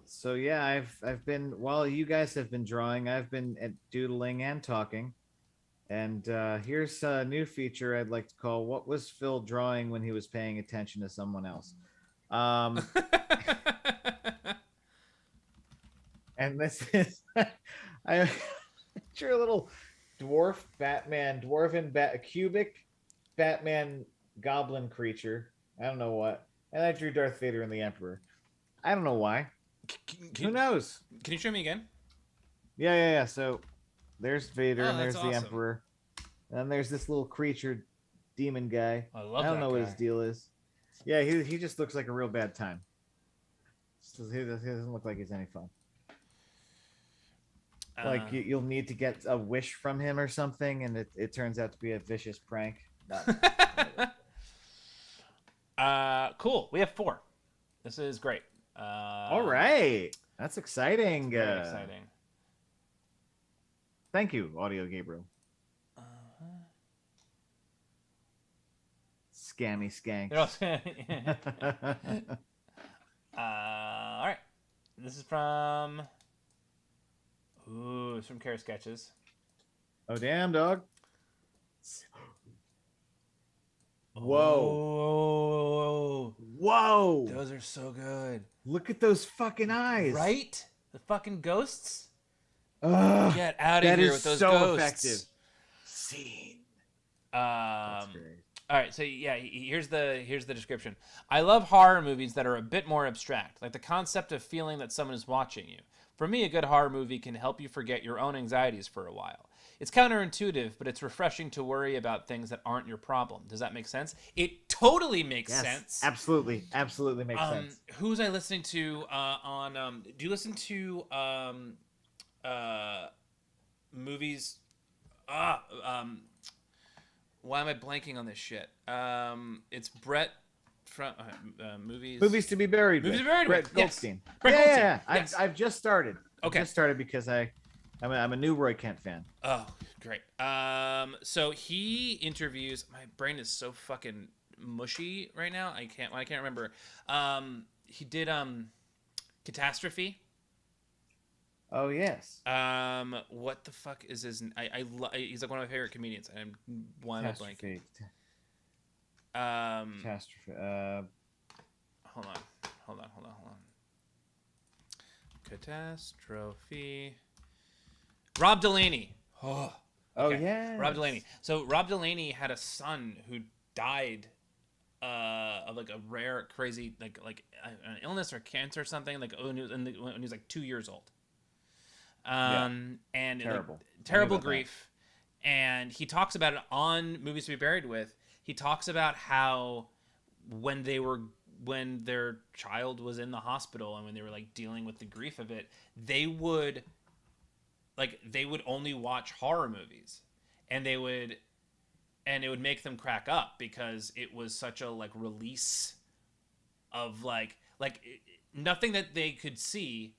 So yeah, I've been while you guys have been drawing, I've been doodling and talking. And here's a new feature I'd like to call "What was Phil drawing when he was paying attention to someone else?" And this is I drew a little dwarf Batman, a cubic Batman goblin creature. I don't know what, and I drew Darth Vader and the Emperor. I don't know why. Who knows? Can you show me again? Yeah. So there's Vader and there's awesome. the Emperor, and then there's this little creature, demon guy. I love. I don't know what his deal is. Yeah, he just looks like a real bad time. He doesn't look like he's any fun. Like you'll need to get a wish from him or something, and it turns out to be a vicious prank. Cool. We have 4. This is great. All right, that's exciting. Very exciting. Thank you, Audio Gabriel. Scammy skanks. All right. This is from. Ooh, it's from Care Sketches. Oh damn, dog! Whoa! Whoa! Those are so good. Look at those fucking eyes! Right? The fucking ghosts. Ugh, Get out of here with those so ghosts. Effective. Scene. That's great. All right, so yeah, here's the description. I love horror movies that are a bit more abstract, like the concept of feeling that someone is watching you. For me, a good horror movie can help you forget your own anxieties for a while. It's counterintuitive, but it's refreshing to worry about things that aren't your problem. Does that make sense? It totally makes sense. Absolutely makes sense. Who was I listening to on? Do you listen to movies? Why am I blanking on this shit? It's Brett from movies to be buried. Movies to be buried. Brett Goldstein. Yes. Brett Goldstein. Yes. I've just started. Okay. I've just started because I'm a new Roy Kent fan. Oh, great. So he interviews. My brain is so fucking mushy right now. I can't remember. He did Catastrophe. Oh yes. What the fuck is his? He's like one of my favorite comedians. Why am I blanking? Catastrophe. Hold on. Catastrophe. Rob Delaney. Oh, yeah. Rob Delaney. So Rob Delaney had a son who died of like a rare, crazy, like an illness or cancer or something. Like when he was like 2 years old. And terrible grief. That. And he talks about it on Movies to Be Buried With. He talks about how when their child was in the hospital and when they were like dealing with the grief of it, they would only watch horror movies, and it would make them crack up because it was such a like release of like nothing that they could see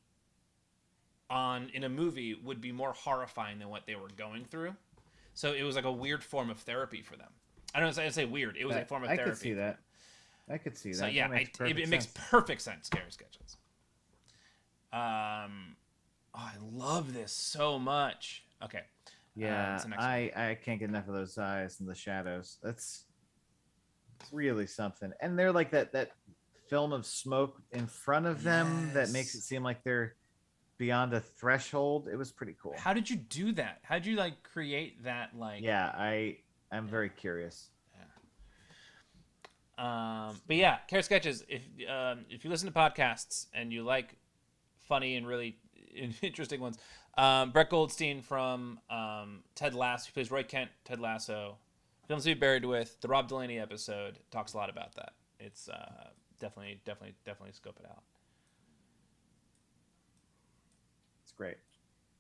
in a movie would be more horrifying than what they were going through. So it was like a weird form of therapy for them. I don't say weird. It was a form of therapy. I could see that. I could see that. So yeah, That makes perfect it makes sense. perfect sense. Scary Sketches. Oh, I love this so much. Okay. Yeah, What's the next one? I can't get enough of those eyes and the shadows. That's really something. And they're like that film of smoke in front of them that makes it Yes. seem like they're beyond a threshold. It was pretty cool. How did you do that? How did you like create that like Yeah, I'm very curious. but yeah, Care Sketches. If you listen to podcasts and you like funny and really interesting ones, Brett Goldstein from Ted Lasso, who plays Roy Kent, Ted Lasso, Films to Be Buried With, the Rob Delaney episode talks a lot about that. It's definitely scope it out. It's great.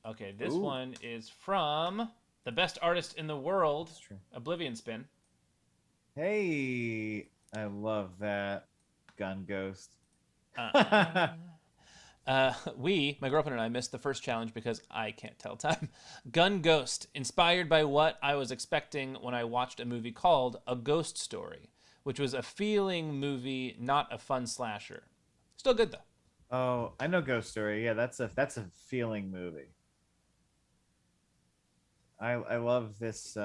Okay, this Ooh. one is from the best artist in the world, That's true. Oblivion Spin. Hey, I love that gun ghost. Uh, my girlfriend and I, missed the first challenge because I can't tell time. Gun Ghost, inspired by what I was expecting when I watched a movie called A Ghost Story, which was a feeling movie, not a fun slasher. Still good though. Oh, I know Ghost Story. Yeah, that's a feeling movie. I love this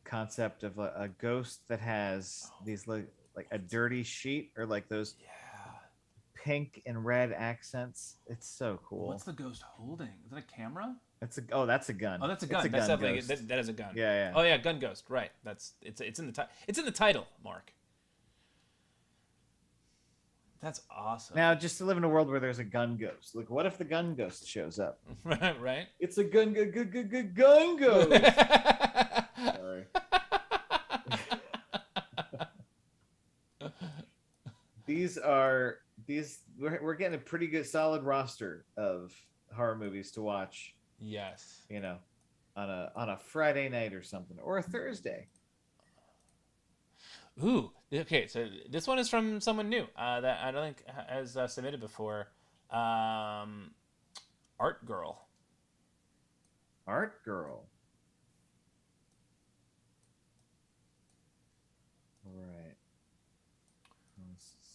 concept of a ghost that has these like a dirty sheet or like those Yeah. pink and red accents. It's so cool. What's the ghost holding? Is it a camera? That's that's a gun. Oh, that's a gun. It's a That's gun definitely ghost. that is a gun. Yeah, yeah. Oh yeah, Gun Ghost. Right. It's in the it's in the title, Mark. That's awesome. Now, just to live in a world where there's a gun ghost. Like, what if the gun ghost shows up? Right. It's a gun ghost. Sorry. We're getting a pretty good solid roster of horror movies to watch, Yes. you know, on a Friday night or something, or a Thursday. Ooh. Okay. So this one is from someone new that I don't think has submitted before. Art Girl. Art Girl. All right.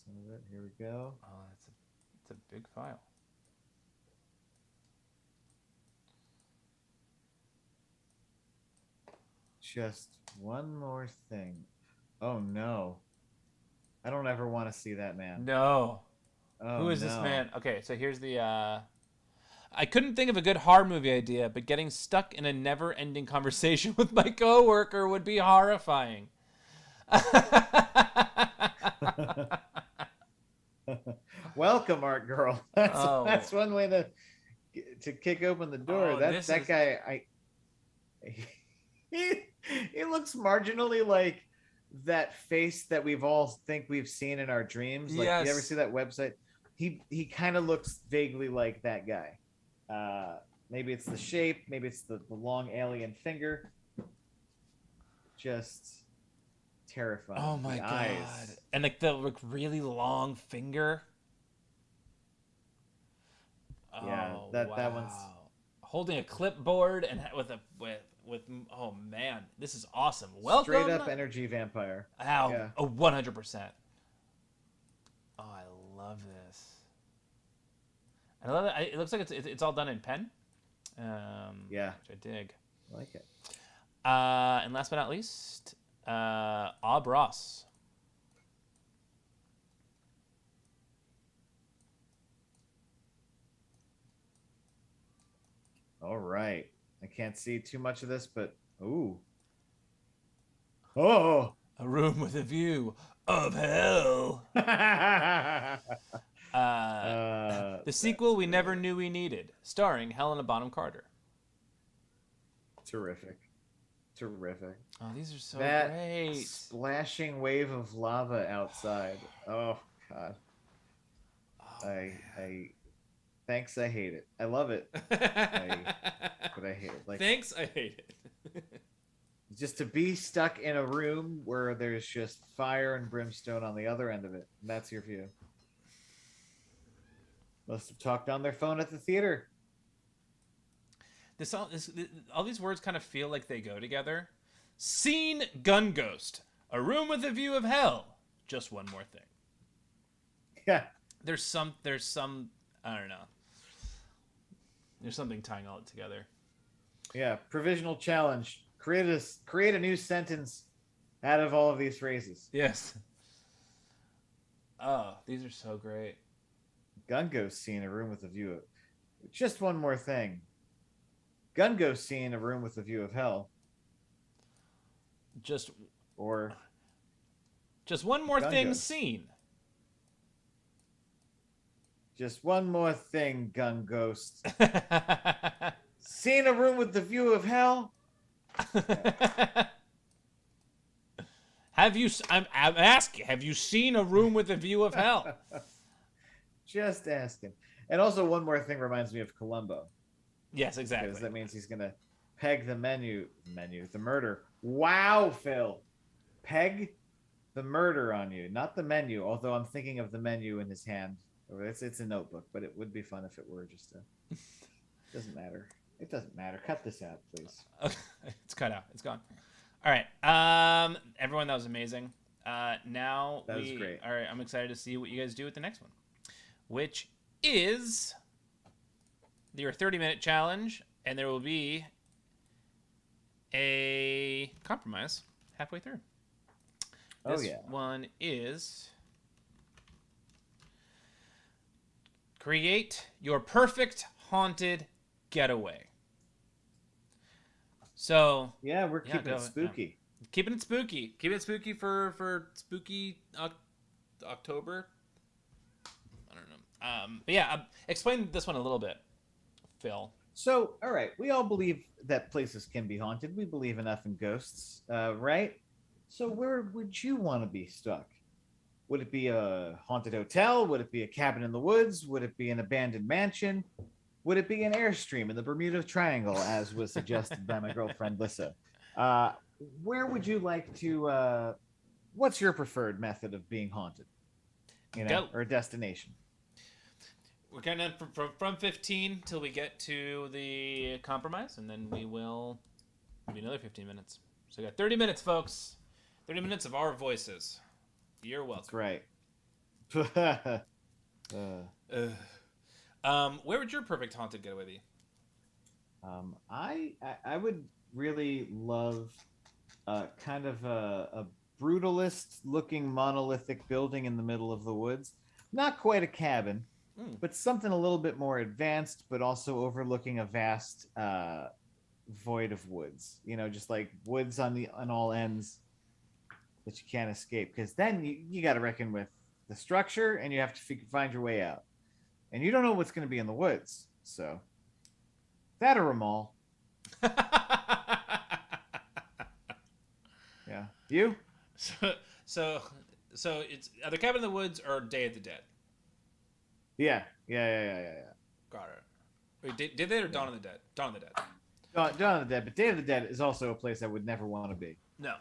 Some of it. Here we go. Oh, it's a big file. Just one more thing. Oh no. I don't ever want to see that man. No. Oh, Who is this no. man? Okay, so here's the I couldn't think of a good horror movie idea, but getting stuck in a never-ending conversation with my coworker would be horrifying. Welcome, Art Girl. That's one way to kick open the door. Oh, That guy, he looks marginally like that face that we've all think we've seen in our dreams. Like, Yes. you ever see that website? He kind of looks vaguely like that guy. Maybe it's the shape, maybe it's the long alien finger. Just terrifying. Oh my The god! eyes. And like the really long finger. Yeah, Oh, that one's holding a clipboard and with oh man, this is awesome. Welcome. straight up energy vampire. Ow! Yeah. Oh, 100%. Oh, I love this. I love it. It looks like it's all done in pen. Yeah. Which I dig. I like it. And last but not least, Ob Ross. All right. I can't see too much of this, but ooh. Oh. A room with a view of hell. The sequel we never knew we needed, starring Helena Bonham Carter. Terrific. Oh, these are so That great. splashing wave of lava outside. Oh god. Oh, I thanks, I hate it. I love it. But I hate it. Like, Thanks, I hate it. just to be stuck in a room where there's just fire and brimstone on the other end of it. And that's your view. Must have talked on their phone at the theater. All these words kind of feel like they go together. Scene Gun Ghost. A room with a view of hell. just one more thing. Yeah. There's some I don't know. There's something tying all it together. Yeah. Provisional challenge. Create a new sentence out of all of these phrases. Yes. Oh, these are so great. Gun ghost scene in a room with a view of. Just one more thing. Gun ghost scene in a room with a view of hell. Just Or one more gun thing ghost. seen. Just one more thing, gun ghost. Seen a room with the view of hell. Have you? I'm asking. Have you seen a room with a view of hell? Just asking. And also, one more thing reminds me of Columbo. Yes, exactly. Because that means he's gonna peg the the murder. Wow, Phil, peg the murder on you, not the menu. Although I'm thinking of the menu in his hand. It's a notebook, but it would be fun if it were just a. Doesn't matter. It doesn't matter. Cut this out, please. Okay. It's cut out. It's gone. All right. Everyone, that was amazing. Now that was great. All right. I'm excited to see what you guys do with the next one, which is your 30-minute challenge, and there will be a compromise halfway through. This one is create your perfect haunted getaway. So yeah, we're keeping it spooky. Yeah. Keeping it spooky. Keeping it spooky for spooky October. I don't know. But yeah, explain this one a little bit, Phil. So, all right, we all believe that places can be haunted. We believe enough in ghosts, right? So, where would you want to be stuck? Would it be a haunted hotel? Would it be a cabin in the woods? Would it be an abandoned mansion? Would it be an Airstream in the Bermuda Triangle, as was suggested by my girlfriend Lissa? Where would you like to? What's your preferred method of being haunted? Or a destination? We're counting from 15 till we get to the compromise, and then we will be another 15 minutes. So we got 30 minutes, folks. 30 minutes of our voices. You're welcome. That's right. Where would your perfect haunted getaway be? I would really love kind of a brutalist looking monolithic building in the middle of the woods. Not quite a cabin, but something a little bit more advanced, but also overlooking a vast void of woods. Just like woods on all ends that you can't escape. Because then you got to reckon with the structure, and you have to find your way out. And you don't know what's going to be in the woods. So, that or a mall. Yeah. You? So it's either Cabin in the Woods or Day of the Dead. Yeah. Got it. Wait, Day of the Dead or Dawn of the Dead? Dawn of the Dead. Dawn of the Dead. But Day of the Dead is also a place I would never want to be. No.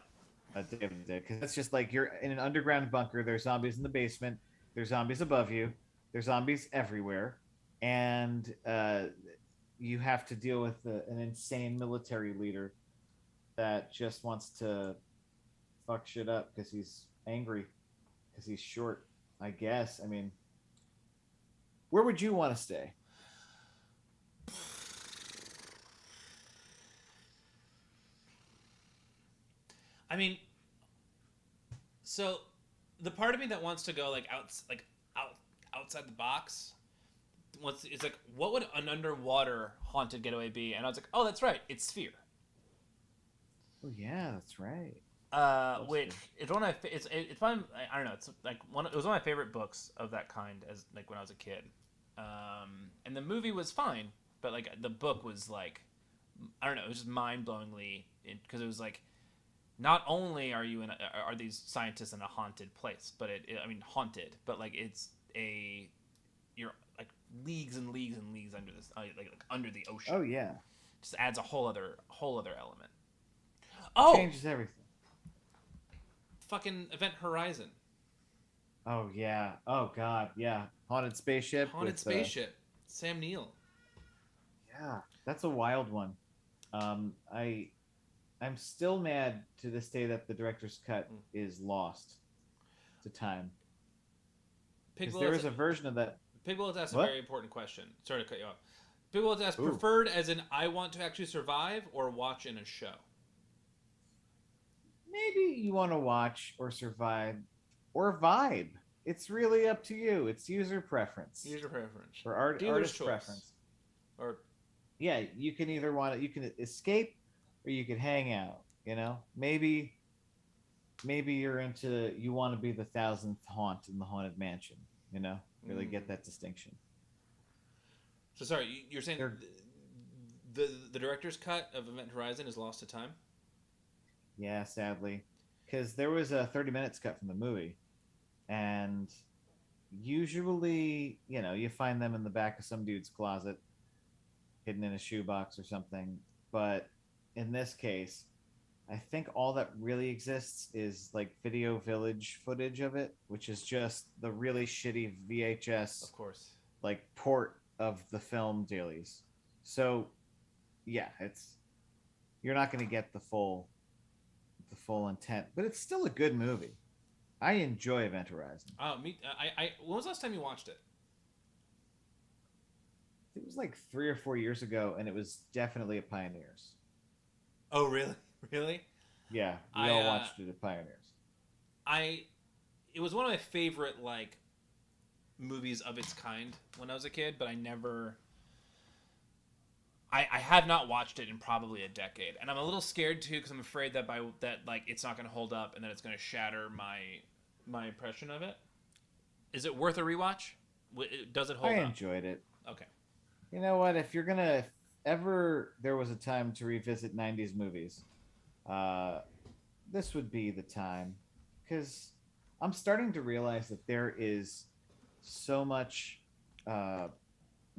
Day of the Dead. Because it's just like you're in an underground bunker. There's zombies in the basement. There's zombies above you. There's zombies everywhere. And you have to deal with an insane military leader that just wants to fuck shit up because he's angry, because he's short, I guess. I mean, where would you want to stay? I mean, so the part of me that wants to go outside the box is like, what would an underwater haunted getaway be? And I was like, oh, that's right, it's Sphere. Oh yeah, that's right. Which it's one of my it's fun. I don't know. It's like it was one of my favorite books of that kind as like when I was a kid. And the movie was fine, but like the book was like, I don't know. It was just mind-blowingly because it was like, not only are these scientists in a haunted place, but haunted, but like you're like leagues and leagues and leagues under this like under the ocean. Oh yeah. Just adds a whole other element. Changes everything. Fucking Event Horizon. Oh yeah. Oh god. Yeah. Haunted spaceship. Sam Neill. Yeah, that's a wild one. I'm still mad to this day that the director's cut is lost. to time Pig because there Bullets. is a version of that. Pig Bullets asked a What? very important question. Sorry to cut you off. Pig Bullets asked Ooh, preferred as in I want to actually survive or watch in a show. maybe you want to watch or survive or vibe. It's really up to you. It's user preference User preference. or Dealer's artist choice. preference. Or Yeah, you can either want to, you can escape or you can hang out. Maybe you're into, you want to be the thousandth haunt in the haunted mansion. Really get that distinction. so sorry, you're saying They're the director's cut of Event Horizon is lost to time? Yeah, sadly, because there was a 30 minutes cut from the movie, and usually, you find them in the back of some dude's closet, hidden in a shoebox or something. But in this case, I think all that really exists is like Video Village footage of it, which is just the really shitty VHS Of course. like port of the film dailies. So yeah, it's you're not going to get the full intent, but it's still a good movie. I enjoy Event Horizon. When was the last time you watched it? It was like 3 or 4 years ago, and it was definitely at Pioneers. Oh, really? Really? Yeah, we all watched it at Pioneers. I it was one of my favorite like movies of its kind when I was a kid, but I have not watched it in probably a decade, and I'm a little scared too because I'm afraid that by that like it's not going to hold up and then it's going to shatter my impression of it. Is it worth a rewatch? Does it hold I up? enjoyed it. Okay. You know what? If ever there was a time to revisit '90s movies, uh, this would be the time, because I'm starting to realize that there is so much.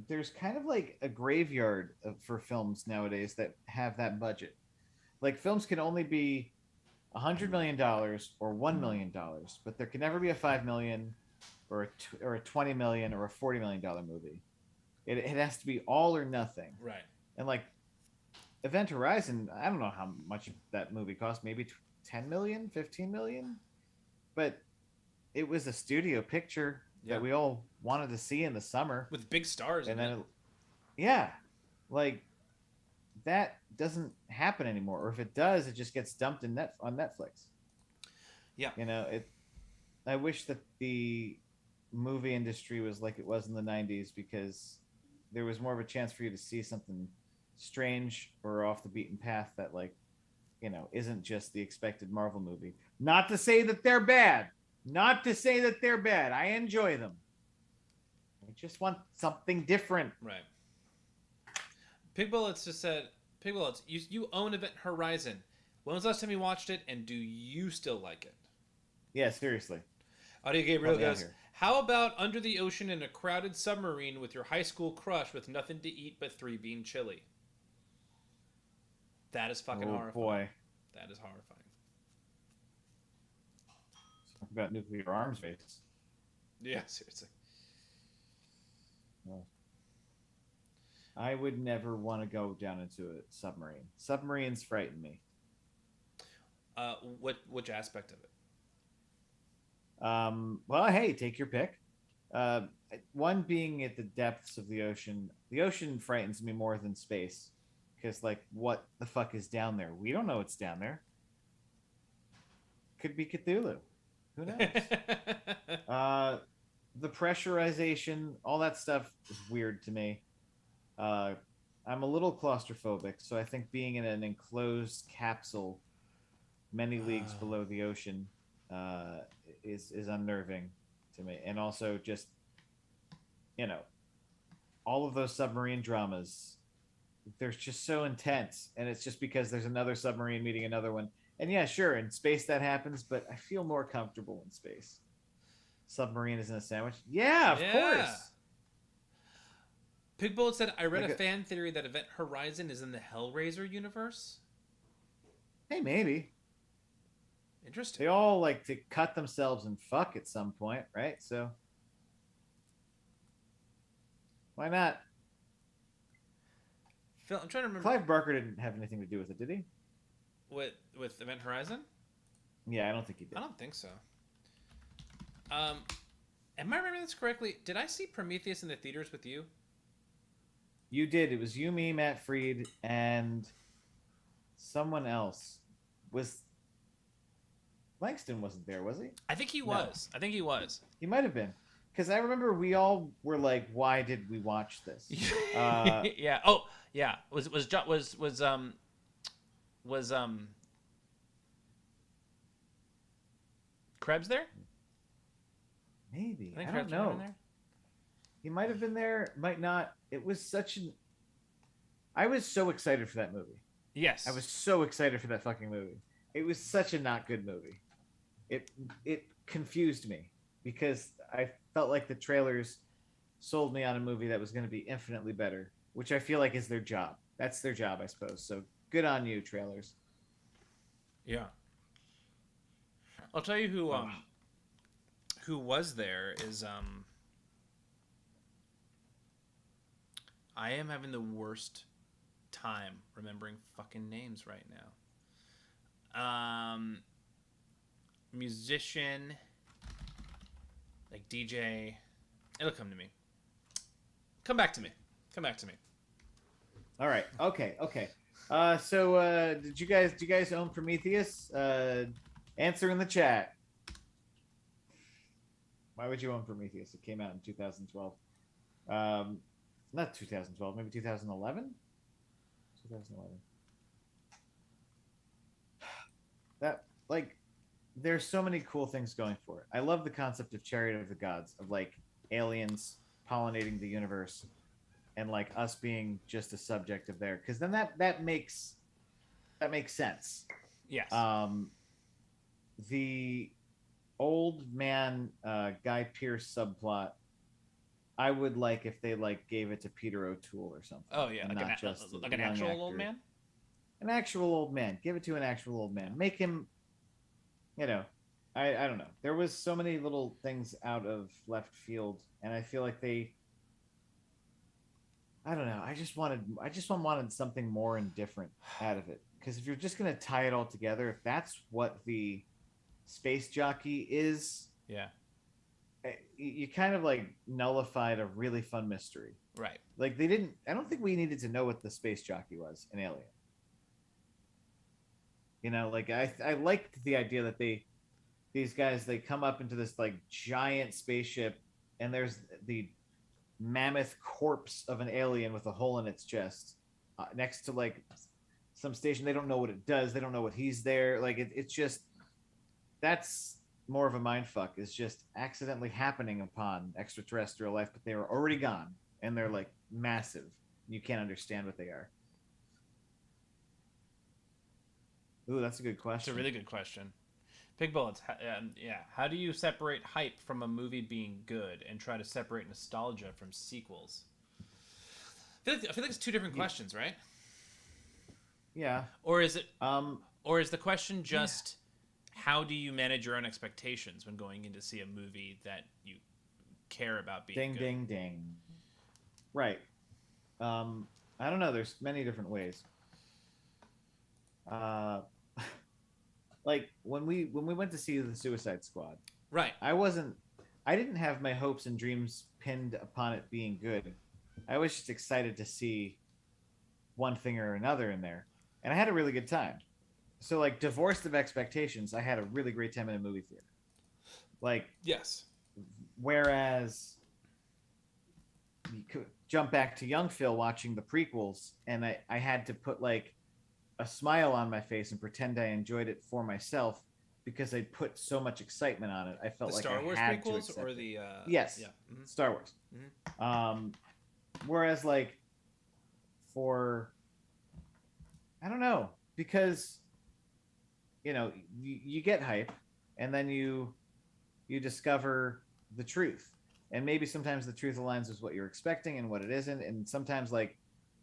There's kind of like a graveyard for films nowadays that have that budget. Like films can only be $100 million or $1 million, but there can never be a 5 million or a 20 million or a $40 million movie. It has to be all or nothing. Right. And like Event Horizon, I don't know how much that movie cost, maybe 10 million, 15 million, but it was a studio picture that we all wanted to see in the summer with big stars and in then it. Yeah, like that doesn't happen anymore, or if it does, it just gets dumped on Netflix. Yeah. It I wish that the movie industry was like it was in the 90s, because there was more of a chance for you to see something strange or off the beaten path that isn't just the expected Marvel movie. Not to say that they're bad. Not to say that they're bad. I enjoy them. I just want something different. Right. Pig Bullets just said, Pig Bullets, you own Event Horizon. When was the last time you watched it, and do you still like it? Yeah, seriously. Audio Gabriel goes, how about under the ocean in a crowded submarine with your high school crush with nothing to eat but 3-bean chili? That is fucking horrifying. Boy. That is horrifying. Talk about nuclear arms race. Yeah, seriously. Well, I would never want to go down into a submarine. Submarines frighten me. Which aspect of it? Well, hey, take your pick. One being at the depths of the ocean. The ocean frightens me more than space, because like, what the fuck is down there? We don't know what's down there. Could be Cthulhu. Who knows? The pressurization, all that stuff is weird to me. I'm a little claustrophobic, so I think being in an enclosed capsule many leagues below the ocean is unnerving to me. And also just, all of those submarine dramas, they're just so intense, and it's just because there's another submarine meeting another one. And yeah, sure, in space that happens, but I feel more comfortable in space. Submarine is in a sandwich. Yeah, of course. Pig Bullet said, I read a fan theory that Event Horizon is in the Hellraiser universe. Hey, maybe. Interesting. They all like to cut themselves and fuck at some point, right? So why not? Phil, I'm trying to remember. Clive Barker didn't have anything to do with it, did he? With Event Horizon? Yeah, I don't think he did. I don't think so. Um, am I remembering this correctly? Did I see Prometheus in the theaters with you? You did. It was you, me, Matt Freed, and someone else. Was Langston wasn't there, was he? I think he No, was. I think he was. he might have been. Because I remember we all were like, "Why did we watch this?" Yeah. Oh, yeah. Was Krebs there? Maybe, I think I don't Krebs might have been know. there. He might have been there, might not. It was such an. I was so excited for that movie. I Yes. was so excited for that fucking movie. It was such a not good movie. It it confused me because I felt like the trailers sold me on a movie that was going to be infinitely better, which I feel like is their job. That's their job, I suppose. So good on you, trailers. Yeah. I'll tell you Oh, who was there is I am having the worst time remembering fucking names right now. Musician, like DJ. It'll come to me. Come back to me. Come back to me. all right. Okay. Okay. So did you guys own Prometheus? Answer in the chat. Why would you own Prometheus? It came out in 2012. Um, not 2012, maybe 2011. 2011. That like there's so many cool things going for it. I love the concept of Chariot of the Gods, of like aliens pollinating the universe and like us being just a subject of there, because then that makes sense. Yes. Um, the old man Guy Pearce subplot, I would like if they like gave it to Peter O'Toole or something, Oh yeah, and not just like a an young actual old actor. man. An actual old man. Give it to an actual old man. Make him, you know, I don't know. There was so many little things out of left field, and I feel like they. I don't know. I just wanted something more and different out of it. Because if you're just gonna tie it all together, if that's what the space jockey is, Yeah. you kind of like nullified a really fun mystery. Right. Like they didn't. I don't think we needed to know what the space jockey was in Alien. You know, like I liked the idea that these guys they come up into this like giant spaceship, and there's the mammoth corpse of an alien with a hole in its chest next to like some station. They don't know what it does. They don't know what he's there. Like it's just that's more of a mind fuck. Is just accidentally happening upon extraterrestrial life, but they were already gone and they're like massive. You can't understand what they are. Ooh, that's a good It's a question. really good question. Pig bullets. Yeah. How do you separate hype from a movie being good and try to separate nostalgia from sequels? I feel like it's two different Yeah, questions, right? yeah. Or is it? Um, Or is the question yeah. just how do you manage your own expectations when going in to see a movie that you care about being Ding, good? ding, ding. Right. Um, I don't know. There's many different ways. Uh, like when we went to see the Suicide Squad, Right. I wasn't. I didn't have my hopes and dreams pinned upon it being good. I was just excited to see one thing or another in there, and I had a really good time. So like divorced of expectations, I had a really great time in a movie theater. Like Yes. whereas you could jump back to young Phil watching the prequels, and I had to put like a smile on my face and pretend I enjoyed it for myself because I put so much excitement on it. I The felt like I Star Wars had to prequels or accept it. the Yes, yeah. Mm-hmm. Star Wars. Mm-hmm. Um, whereas like for I don't know, because you get hype and then you discover the truth, and maybe sometimes the truth aligns with what you're expecting and what it isn't, and sometimes like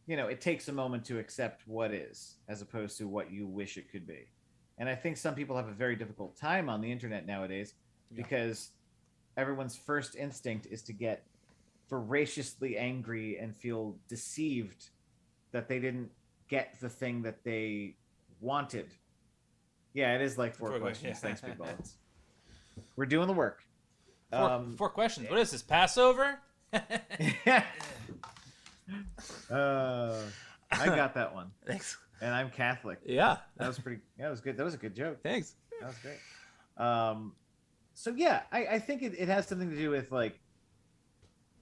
it takes a moment to accept what is as opposed to what you wish it could be. And I think some people have a very difficult time on the internet nowadays Yeah. because everyone's first instinct is to get voraciously angry and feel deceived that they didn't get the thing that they wanted. Yeah, it is like four Before going, questions. yeah. Thanks, Big Bullets. We're doing the work. Four questions. What is this, Passover? Yeah. I got that one. Thanks. And I'm Catholic. Yeah. That was pretty. Yeah, it was good. That was a good joke. Thanks. That was great. So yeah, I think it has something to do with like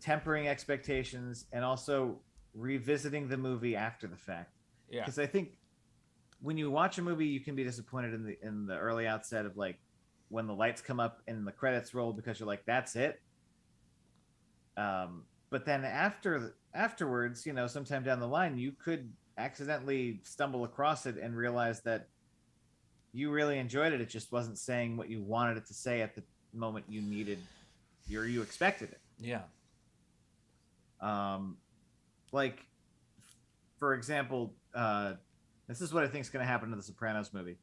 tempering expectations and also revisiting the movie after the fact. Yeah. Because I think when you watch a movie, you can be disappointed in the early outset of like when the lights come up and the credits roll because you're like, that's it. But then afterwards, you know, sometime down the line, you could accidentally stumble across it and realize that you really enjoyed it. It just wasn't saying what you wanted it to say at the moment you needed, or you expected it. Yeah. Like, for example, this is what I think is going to happen to the Sopranos movie.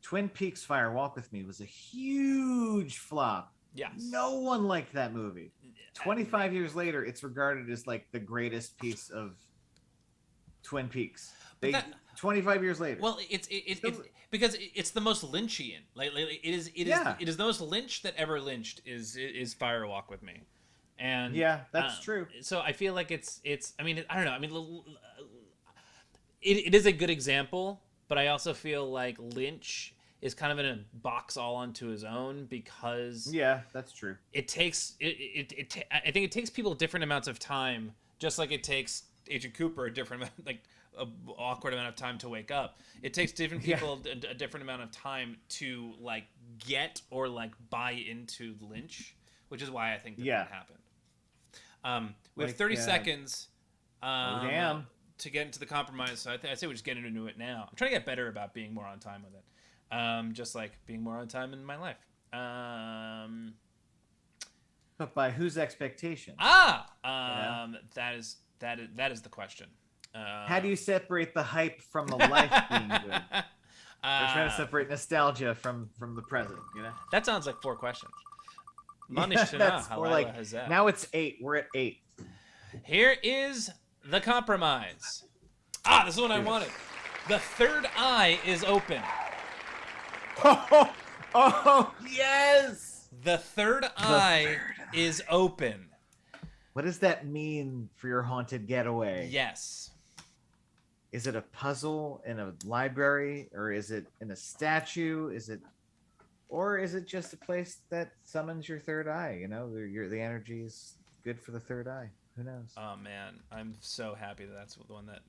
Twin Peaks Fire Walk with Me was a huge flop. Yes. No one liked that movie. 25 years later, it's regarded as like the greatest piece of Twin Peaks. 25 years later. Well, it's because it's the most Lynchian. Like it is the most Lynch that ever lynched is Fire Walk with Me. And yeah, that's true. So I feel like it's I mean, I don't know. I mean, it is a good example, but I also feel like Lynch is kind of in a box all onto his own because yeah, that's true. It takes I think it takes people different amounts of time, just like it takes Agent Cooper a different like a awkward amount of time to wake up. It takes different people a different amount of time to like get or like buy into Lynch, which is why I think that happened. We have 30 seconds. Damn. To get into the compromise, so I say we just get into it now. I'm trying to get better about being more on time with it. Just like being more on time in my life. But by whose expectations? That is the question. How do you separate the hype from the life being good? We're trying to separate nostalgia from the present, you know? That sounds like 4 questions. We're like, now it's 8. We're at 8. Here is the compromise. This is what I wanted. The third eye is open. Oh, yes! The third eye is open. What does that mean for your haunted getaway? Yes. Is it a puzzle in a library, or is it in a statue? Or is it just a place that summons your third eye? You know, the energy is good for the third eye. Who knows? Oh man, I'm so happy that's the one that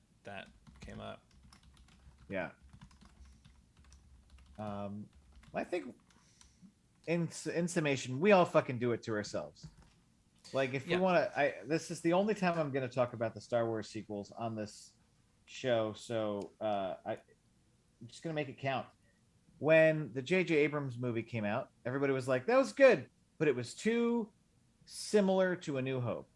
came up. Yeah. I think in summation, we all fucking do it to ourselves. Like if we want to, this is the only time I'm going to talk about the Star Wars sequels on this show. So I'm just going to make it count. When the J.J. Abrams movie came out, everybody was like, that was good, but it was too similar to A New Hope.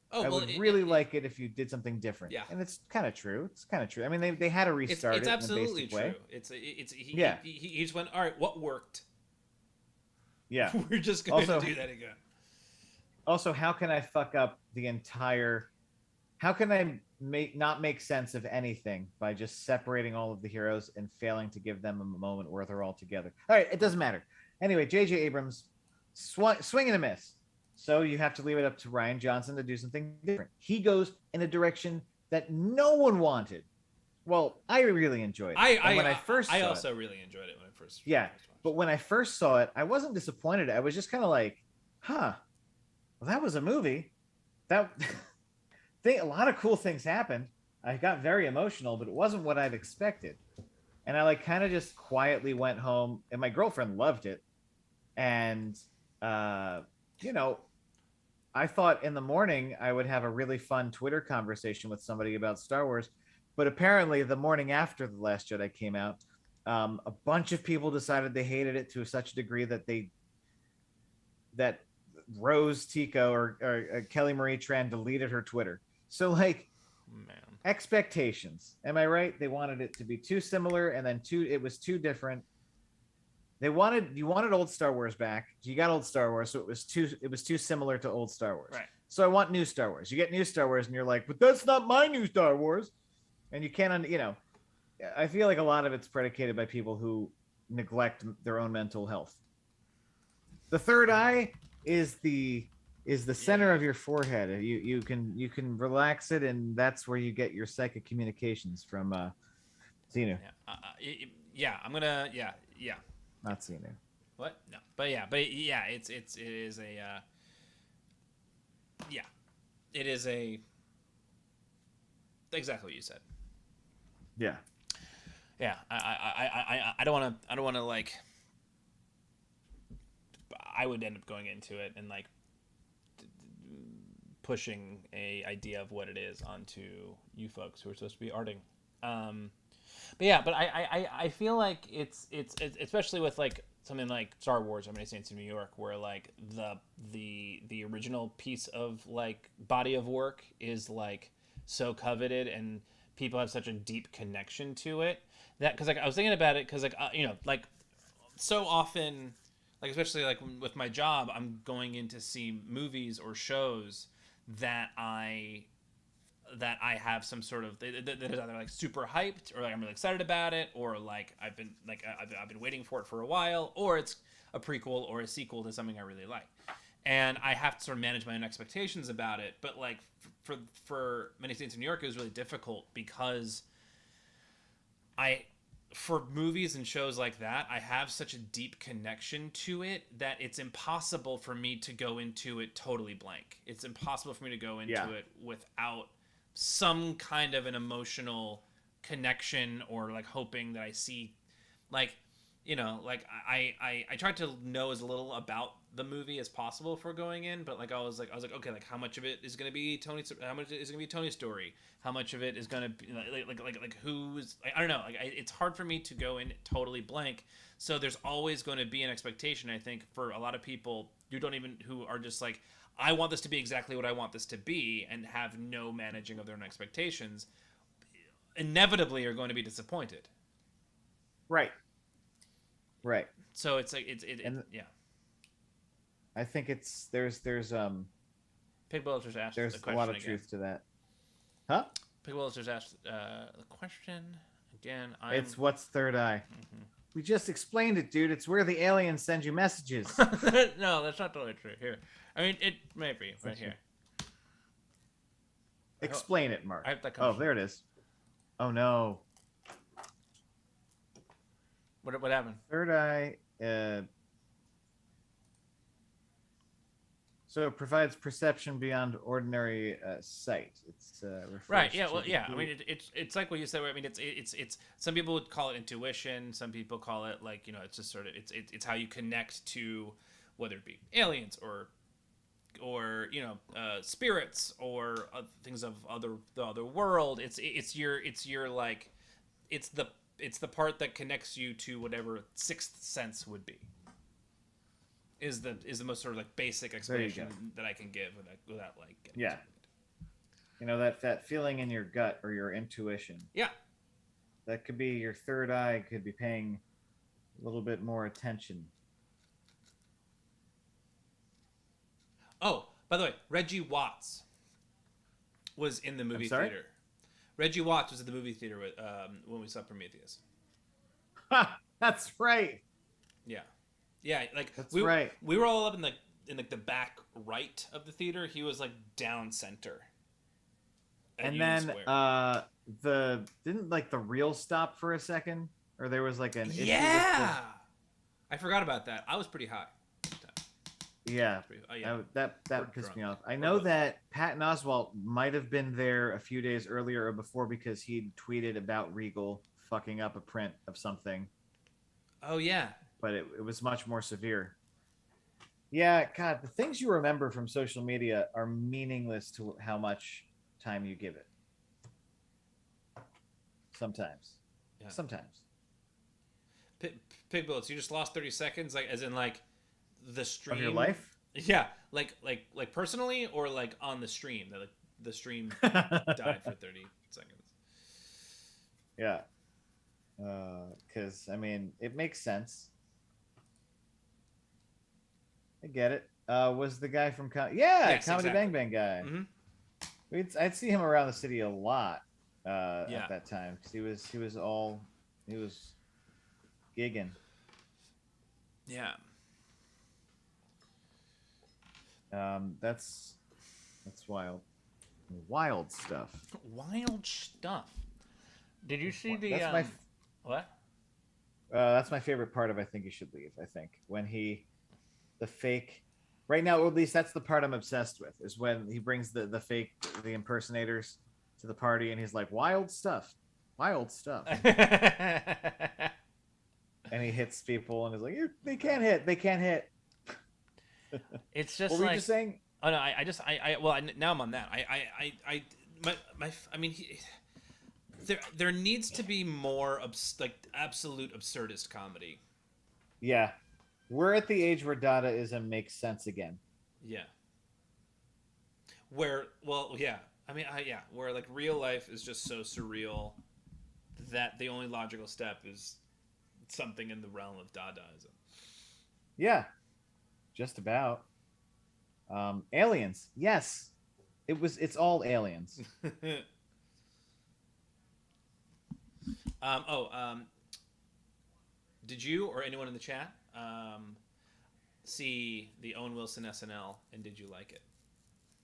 I would really like it if you did something different. Yeah, and it's kind of true. I mean, they had to restart it's it. Absolutely in a basic true. way. He just went, all right, what worked? Yeah, we're just going to do that again. Also, how can I fuck up the entire? How can I not make sense of anything by just separating all of the heroes and failing to give them a moment where they're all together? All right, it doesn't matter. Anyway, J.J. Abrams, swing and a miss. So you have to leave it up to Rian Johnson to do something different. He goes in a direction that no one wanted. Well, I really enjoyed it. I also really enjoyed it when I first. Yeah, but when I first saw it, I wasn't disappointed. I was just kind of like, "Huh, well, that was a movie. A lot of cool things happened. I got very emotional, but it wasn't what I'd expected." And I like kind of just quietly went home, and my girlfriend loved it, and you know. I thought in the morning I would have a really fun Twitter conversation with somebody about Star Wars, but apparently the morning after The Last Jedi came out, a bunch of people decided they hated it to such a degree that Rose Tico or Kelly Marie Tran deleted her Twitter. So like, expectations. Am I right? They wanted it to be too similar, and then it was too different. You wanted old Star Wars back. You got old Star Wars, so it was too similar to old Star Wars. Right. So I want new Star Wars. You get new Star Wars, and you're like, but that's not my new Star Wars. And you can't, I feel like a lot of it's predicated by people who neglect their own mental health. The third eye is the center of your forehead. You can relax it, and that's where you get your psychic communications from. Xenu, Yeah. I'm gonna. Yeah. Yeah. Yeah. not Xenu. What? No. But yeah. But yeah. It is a. Yeah. It is a. Exactly what you said. Yeah. Yeah. I don't want to. I don't want to like. I would end up going into it and like pushing a idea of what it is onto you folks who are supposed to be arting. But yeah, but I feel like it's especially with like something like Star Wars, Many Saints in New York, where like the original piece of like body of work is like so coveted and people have such a deep connection to it that because like I was thinking about it because like like so often like especially like with my job I'm going in to see movies or shows that I have some sort of that is either like super hyped or like I'm really excited about it or like I've been waiting for it for a while or it's a prequel or a sequel to something I really like and I have to sort of manage my own expectations about it but like for Many Saints in New York it was really difficult because for movies and shows like that, I have such a deep connection to it that it's impossible for me to go into it totally blank. It's impossible for me to go into it without some kind of an emotional connection or like hoping that I see like like I tried to know as little about the movie as possible for going in, but like I was like okay, like how much of it is going to be Tony's, how much is going to be Tony's story, how much of it is going to be like who's I don't know, like it's hard for me to go in totally blank. So there's always going to be an expectation, I think, for a lot of people who are just like I want this to be exactly what I want this to be and have no managing of their own expectations. Inevitably, are going to be disappointed. Right. Right. So it's like yeah. I think there's Pig Bullets just asked there's the a question lot of again. truth to that. Huh? Pig Bullets just asked the question again. It's what's third eye. Mm-hmm. We just explained it, dude. It's where the aliens send you messages. No, that's not totally true. Here, I mean, it may be right here. Explain it, Mark. Oh, there it is. Oh no. What happened? Third eye. So it provides perception beyond ordinary sight. It's right. Yeah. Well, yeah. I mean, it's like what you said. I mean, it's some people would call it intuition. Some people call it like it's just sort of it's how you connect to whether it be aliens or spirits or things of the other world. It's your like it's the part that connects you to whatever sixth sense would be. Is the most sort of like basic explanation that I can give without like yeah. That feeling in your gut or your intuition. Yeah. That could be your third eye could be paying a little bit more attention. Oh, by the way, Reggie Watts was in the movie theater. Reggie Watts was at the movie theater when we saw Prometheus. Ha! That's right. Yeah. Yeah, like right. We were all up in the back right of the theater. He was like down center. And then didn't like the reel stop for a second, or there was like an issue. Yeah, I forgot about that. I was pretty high. Yeah, that pissed me off. I know that Patton Oswalt might have been there a few days earlier or before because he'd tweeted about Regal fucking up a print of something. Oh yeah. But it was much more severe. Yeah, God, the things you remember from social media are meaningless to how much time you give it. Sometimes. Yeah. Sometimes. Pig Bullets, you just lost 30 seconds, like as in like the stream of your life? Yeah, like personally or like on the stream. That like the stream died for 30 seconds. Yeah. Because I mean, it makes sense. I get it. Was the guy from Comedy exactly. Bang Bang guy? Mm-hmm. I'd see him around the city a lot at that time because he was gigging. Yeah. That's wild. Wild stuff. Wild stuff. Did you see the That's my what? that's my favorite part of I think you should leave. I think when the fake right now, or at least that's the part I'm obsessed with, is when he brings the fake the impersonators to the party and he's like wild stuff, and he hits people and he's like they can't hit. It's just What were you like, just saying? oh no, I just well now I'm on that. I mean there needs to be more like absolute absurdist comedy. Yeah, we're at the age where Dadaism makes sense again. Yeah. Where well yeah I mean yeah where like real life is just so surreal that the only logical step is something in the realm of Dadaism. Yeah, just about. Aliens. Yes, it's all aliens. um, oh, um, did you or anyone in the chat see the Owen Wilson SNL, and did you like it?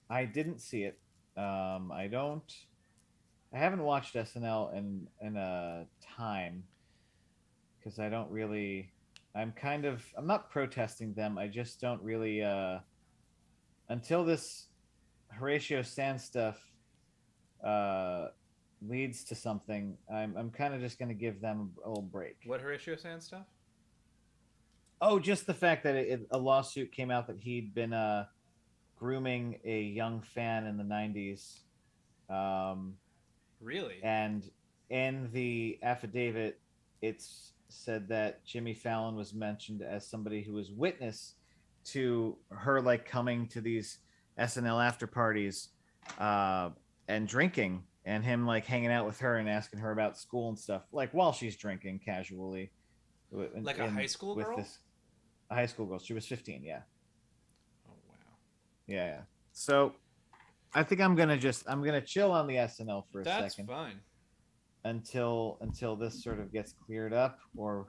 I didn't see it. I don't. I haven't watched SNL in a time because I don't really. I'm not protesting them. I just don't really. Until this Horatio Sands stuff uh, leads to something, I'm kind of just going to give them a little break. What Horatio Sands stuff? Oh, just the fact that a lawsuit came out that he'd been grooming a young fan in the 90s. Um, Really? and in the affidavit, it's said that Jimmy Fallon was mentioned as somebody who was witness to her like coming to these SNL after parties uh, and drinking, and him like hanging out with her and asking her about school and stuff, like while she's drinking casually. Like a high school with girl? this a high school girl. She was 15. Yeah, Oh wow. yeah, yeah. So I think I'm gonna chill on the SNL for a That's second fine. until this sort of gets cleared up or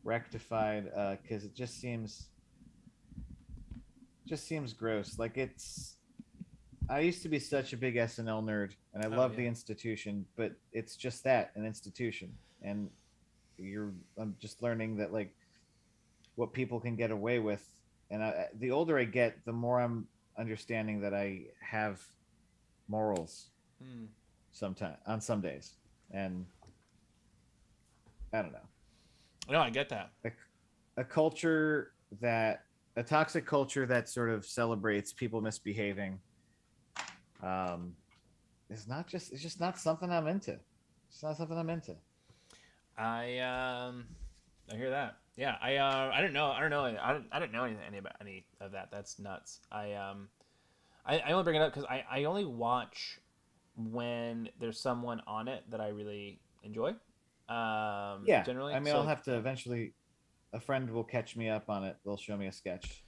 rectified, because it just seems gross. Like it's I used to be such a big SNL nerd and I Oh love yeah. the institution, but it's just that, an institution. And I'm just learning that like what people can get away with, and the older I get, the more I'm understanding that I have morals Hmm. sometimes on some days, and I don't know, No, I get that. a, a culture that a toxic culture that sort of celebrates people misbehaving um, is not just it's just not something I'm into. It's not something I'm into. I I hear that. Yeah, I don't know. I don't know any about any of that. That's nuts. I only bring it up because I only watch when there's someone on it that I really enjoy. Yeah, Generally. I mean, So I'll like have to eventually. A friend will catch me up on it. They'll show me a sketch.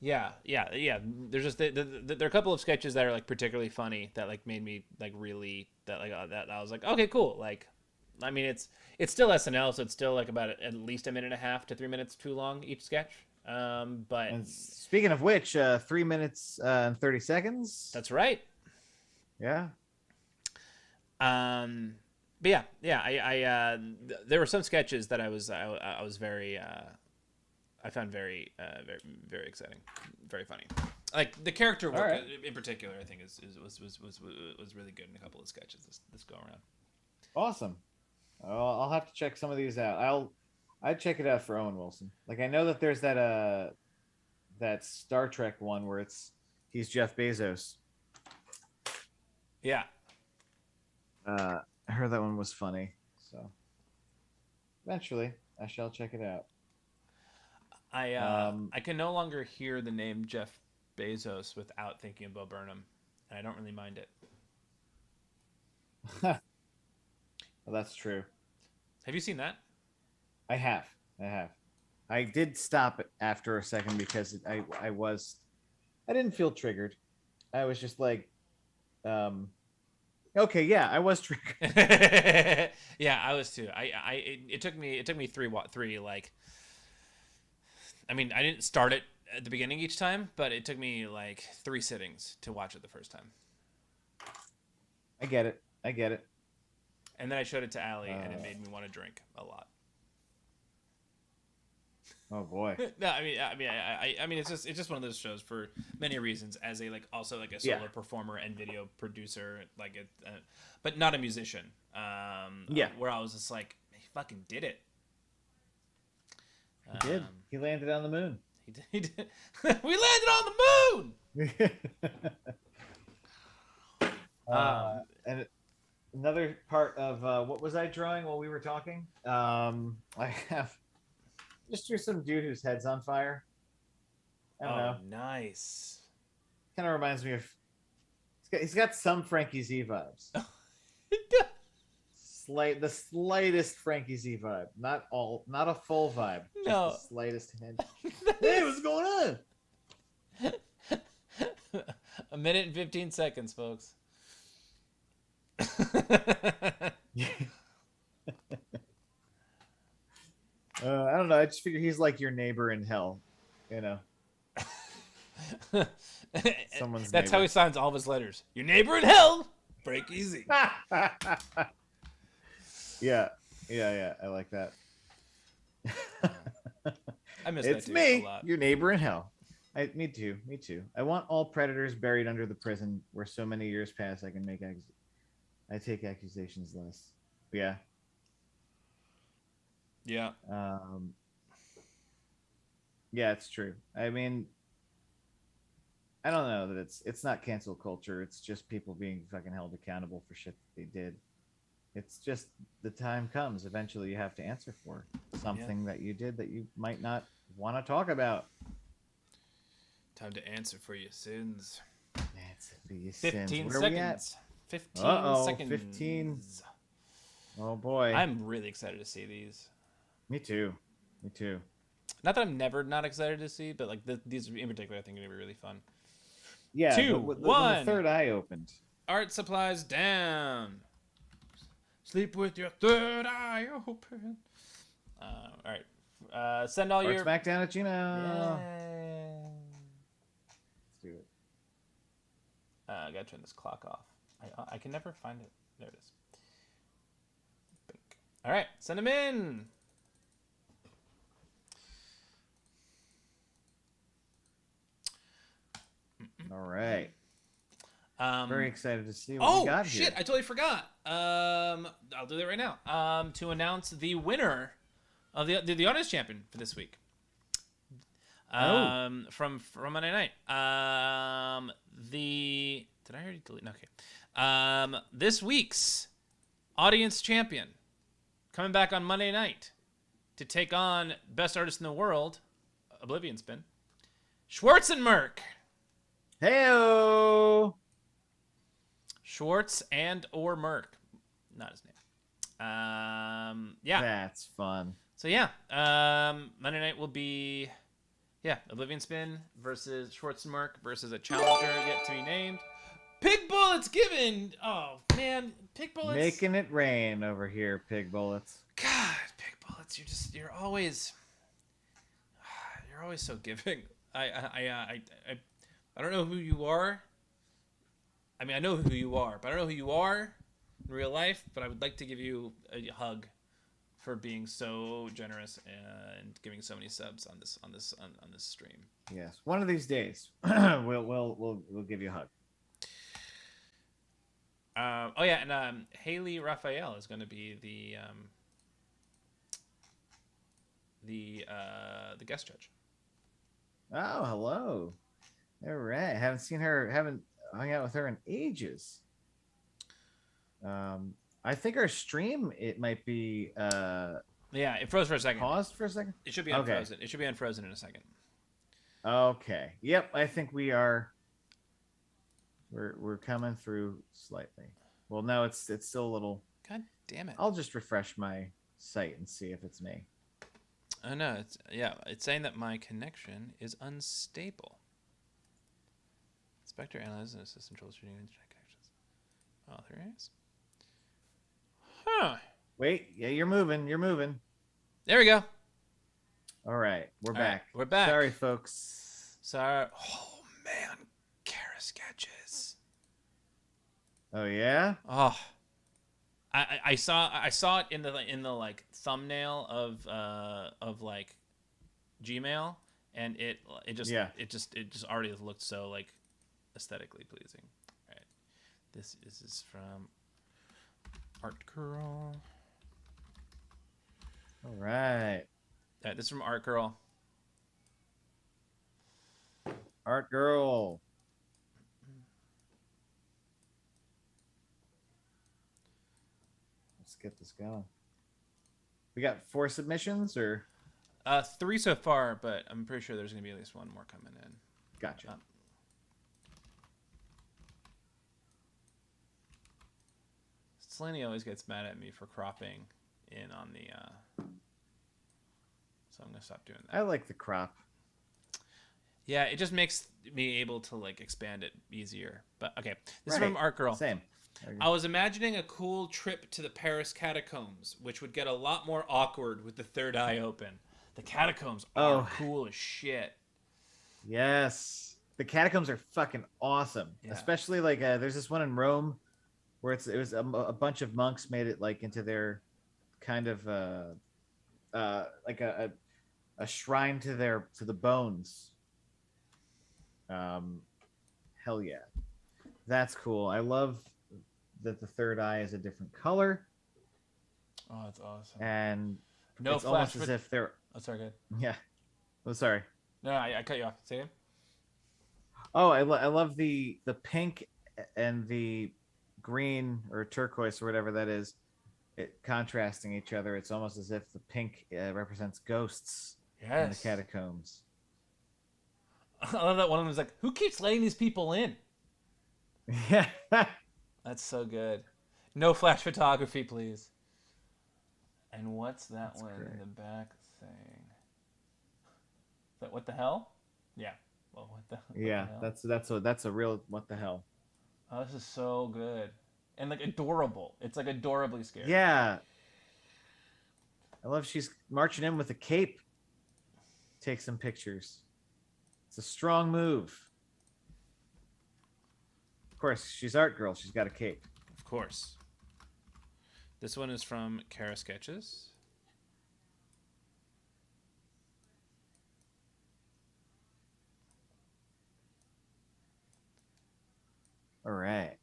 yeah. There's just there are a couple of sketches that are like particularly funny that like made me like really that like that I was like okay cool like I mean it's still SNL so it's still like about at least a minute and a half to 3 minutes too long each sketch. But And speaking of which, 3 minutes and 30 seconds. that's right. Yeah. Um, but yeah. There were some sketches that I was very I found very very exciting, very funny. Like the character All work right. in particular, I think was really good in a couple of sketches this go around. Awesome. I'll have to check some of these out. I'd check it out for Owen Wilson. Like I know that there's that Star Trek one where he's Jeff Bezos. Yeah, I heard that one was funny. So eventually I shall check it out. I can no longer hear the name Jeff Bezos without thinking of Bo Burnham, and I don't really mind it. Well, that's true. Have you seen that? I have. I have. I did stop it after a second because I didn't feel triggered. I was just like, okay, yeah, I was triggered. Yeah, I was too. It took me three like I mean, I didn't start it at the beginning each time, but it took me like 3 sittings to watch it the first time. I get it. I get it. And then I showed it to Allie, and it made me want to drink a lot. Oh boy. No, I mean, it's just one of those shows for many reasons. As a also a solo performer and video producer, but not a musician. Where I was just like, he fucking did it. He did. He landed on the moon. He did. We landed on the moon. And another part of what was I drawing while we were talking? I have just drew some dude whose head's on fire. I don't know. Nice. Kind of reminds me of. He's got some Frankie Z vibes. The slightest Frankie Z vibe, not a full vibe. No, just the slightest hint. Hey, what's going on? A minute and 15 seconds, folks. I don't know. I just figure he's like your neighbor in hell, you know. Someone's. That's neighbor. How he signs all of his letters. Your neighbor in hell. Break easy. Yeah. I like that. I miss it's that me, a lot. Your neighbor in hell. Me too. I want all predators buried under the prison where so many years pass. I can make I take accusations less. Yeah. Yeah. Yeah, it's true. I mean, I don't know that it's not cancel culture. It's just people being fucking held accountable for shit that they did. It's just the time comes. Eventually, you have to answer for something that you did that you might not want to talk about. Time to answer for your sins. Answer for your 15 sins. Where seconds. 15 seconds. 15. Oh boy. I'm really excited to see these. Me too. Not that I'm never not excited to see, but like these in particular, I think are gonna be really fun. Yeah. 2, 1. The third eye opened. Art supplies down. Sleep with your third eye open. All right. Send all your Smackdown at Gino. Yeah. Let's do it. I gotta turn this clock off. I can never find it. There it is. Bink. All right, send them in. All right. Very excited to see what we got here. Oh shit! I totally forgot. I'll do that right now. To announce the winner of the audience champion for this week. From Monday night. Did I already delete? No, okay. This week's audience champion coming back on Monday night to take on best artist in the world, Oblivion Spin, Schwarzenmerk. Heyo. Schwartz and or Merk, not his name. Yeah. That's fun. So yeah, Monday night will be, Oblivion Spin versus Schwarzenmerk versus a challenger yet to be named. Pig Bullets given. Oh man, Pig Bullets. Making it rain over here, Pig Bullets. God, Pig Bullets, you're always so giving. I don't know who you are. I mean, I know who you are, but I don't know who you are in real life. But I would like to give you a hug for being so generous and giving so many subs on this stream. Yes, one of these days, we'll give you a hug. And Haley Raphael is going to be the guest judge. Oh, hello. All right. Haven't hung out with her in ages. I think our stream, it might be it froze for a second. Paused for a second? It should be unfrozen. Okay. It should be unfrozen in a second. Okay. Yep, I think we are. We're coming through slightly. Well, no, it's still a little. God damn it! I'll just refresh my site and see if it's me. Oh no, it's saying that my connection is unstable. Inspector analyzes and system troubleshooting internet connections. Oh, there it is. Huh. Wait, yeah, you're moving. There we go. All right, we're back. We're back. Sorry, folks. Sorry. Oh man, Kara sketches. Oh yeah. Oh, I saw it in the like thumbnail of like Gmail, and Yeah. it just already looked so like aesthetically pleasing. All right, this is from Art Girl. All right. All right, this is from Art Girl. Art girl. Let's get this going. We got 4 submissions, or 3 so far, but I'm pretty sure there's gonna be at least one more coming in. gotcha. Slaney always gets mad at me for cropping in on the, so I'm gonna stop doing that. I like the crop. Yeah, it just makes me able to like expand it easier. But okay, this is Right. from Art Girl. Same. I was imagining a cool trip to the Paris catacombs, which would get a lot more awkward with the third eye open. The catacombs are cool as shit. Yes. The catacombs are fucking awesome. Yeah. Especially like there's this one in Rome where it was a bunch of monks made it like into their kind of like a shrine to the bones. Hell yeah. That's cool. I love that the third eye is a different color. Oh, that's awesome. And no it's flash almost as if they're Oh, sorry, good. yeah. Oh, sorry. No, I cut you off. Say it. Oh, I love the pink and the green or turquoise or whatever that is, it contrasting each other. It's almost as if the pink represents ghosts in the catacombs. I love that one of them was like, "Who keeps letting these people in?" Yeah. That's so good. No flash photography, please. And what's that That's one great. in the back saying? Is that what the hell? Yeah. Well, what the hell? That's a real what the hell. Oh, this is so good. And like adorable. It's like adorably scary. Yeah. I love she's marching in with a cape. Take some pictures. It's a strong move. Of course, she's art girl. She's got a cape. Of course. This one is from Kara Sketches. All right.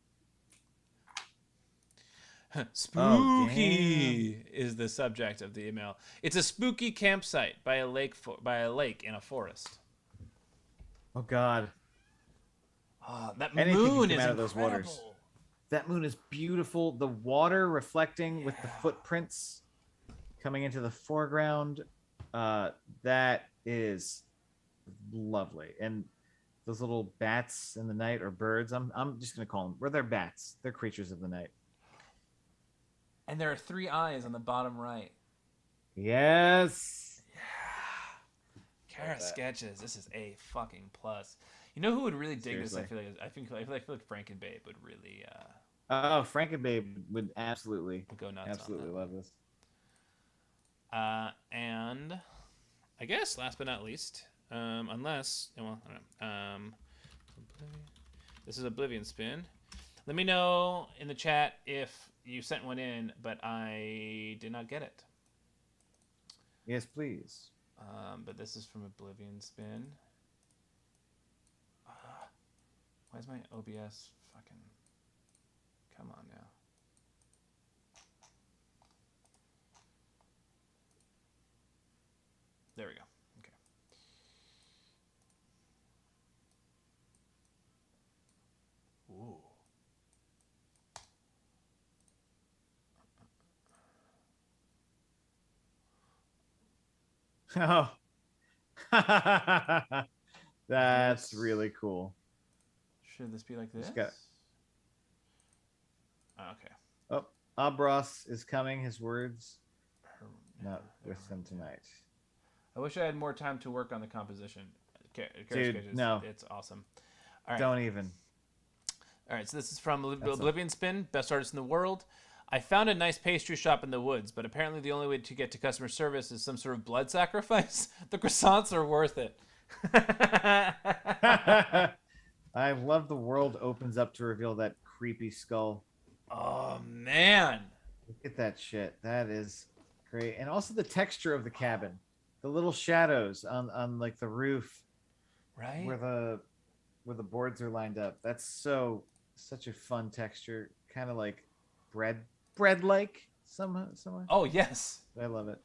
Spooky is the subject of the email. It's a spooky campsite by a lake in a forest. Oh God. That Anything moon can come is out of those incredible. waters. That moon is beautiful. The water reflecting with the footprints coming into the foreground. That is lovely. And those little bats in the night, or birds. I'm just gonna call them. They're bats. They're creatures of the night. And there are 3 eyes on the bottom right. Yes. Kara Sketches. This is a fucking plus. You know who would really dig Seriously. this? I feel like Frankenbabe would really Oh, Frankenbabe would absolutely go nuts. absolutely on love this. that. And I guess last but not least, unless well, I don't know. This is Oblivion Spin. Let me know in the chat if you sent one in, but I did not get it. Yes, please. But this is from Oblivion Spin. Why is my OBS fucking... Come on now. There we go. Okay. Ooh. Oh. That's really cool. Should this be like this? Just got- Okay. Oh, Abros is coming. His words not with them tonight. I wish I had more time to work on the composition. Dude, no. It's awesome. All right. Don't even. All right, so this is from Oblivion Spin, best artist in the world. I found a nice pastry shop in the woods, but apparently the only way to get to customer service is some sort of blood sacrifice. The croissants are worth it. I love the world opens up to reveal that creepy skull. Oh man. Look at that shit. That is great. And also the texture of the cabin. The little shadows on like the roof Right? where the boards are lined up. That's such a fun texture. Kind of like bread like somehow. Oh yes. I love it.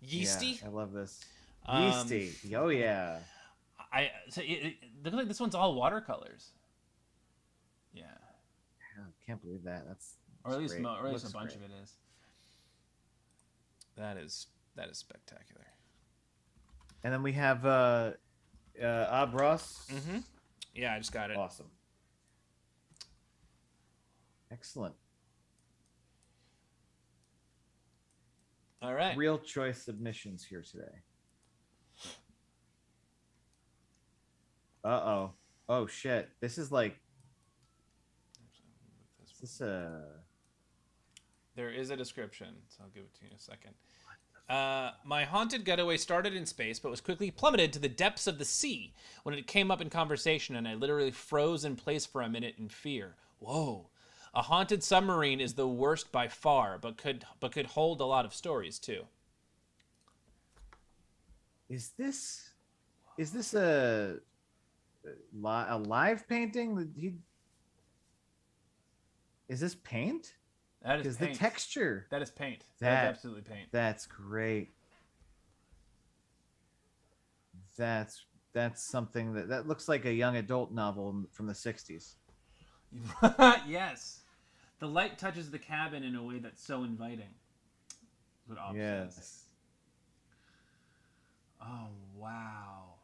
Yeah, Yeasty. I love this. Um, Yeasty. Oh yeah. it looks like this one's all watercolors. Yeah, I can't believe that. or at That's least great. or at least a Looks bunch great. of it is. That is spectacular. And then we have Abros. Mm-hmm. Yeah, I just got it. Awesome. Excellent. All right. Real choice submissions here today. Uh-oh. Oh shit. This is like is this There is a description, so I'll give it to you in a second. My haunted getaway started in space, but was quickly plummeted to the depths of the sea when it came up in conversation, and I literally froze in place for a minute in fear. Whoa. A haunted submarine is the worst by far, but could hold a lot of stories too. is this is this a live painting that he is this paint? That is Because the paint. texture That is paint. that That is absolutely paint. that's great. That's something that looks like a young adult novel from the 60s. Yes. The light touches the cabin in a way that's so inviting. That's what Ob says. Yes. Oh, wow.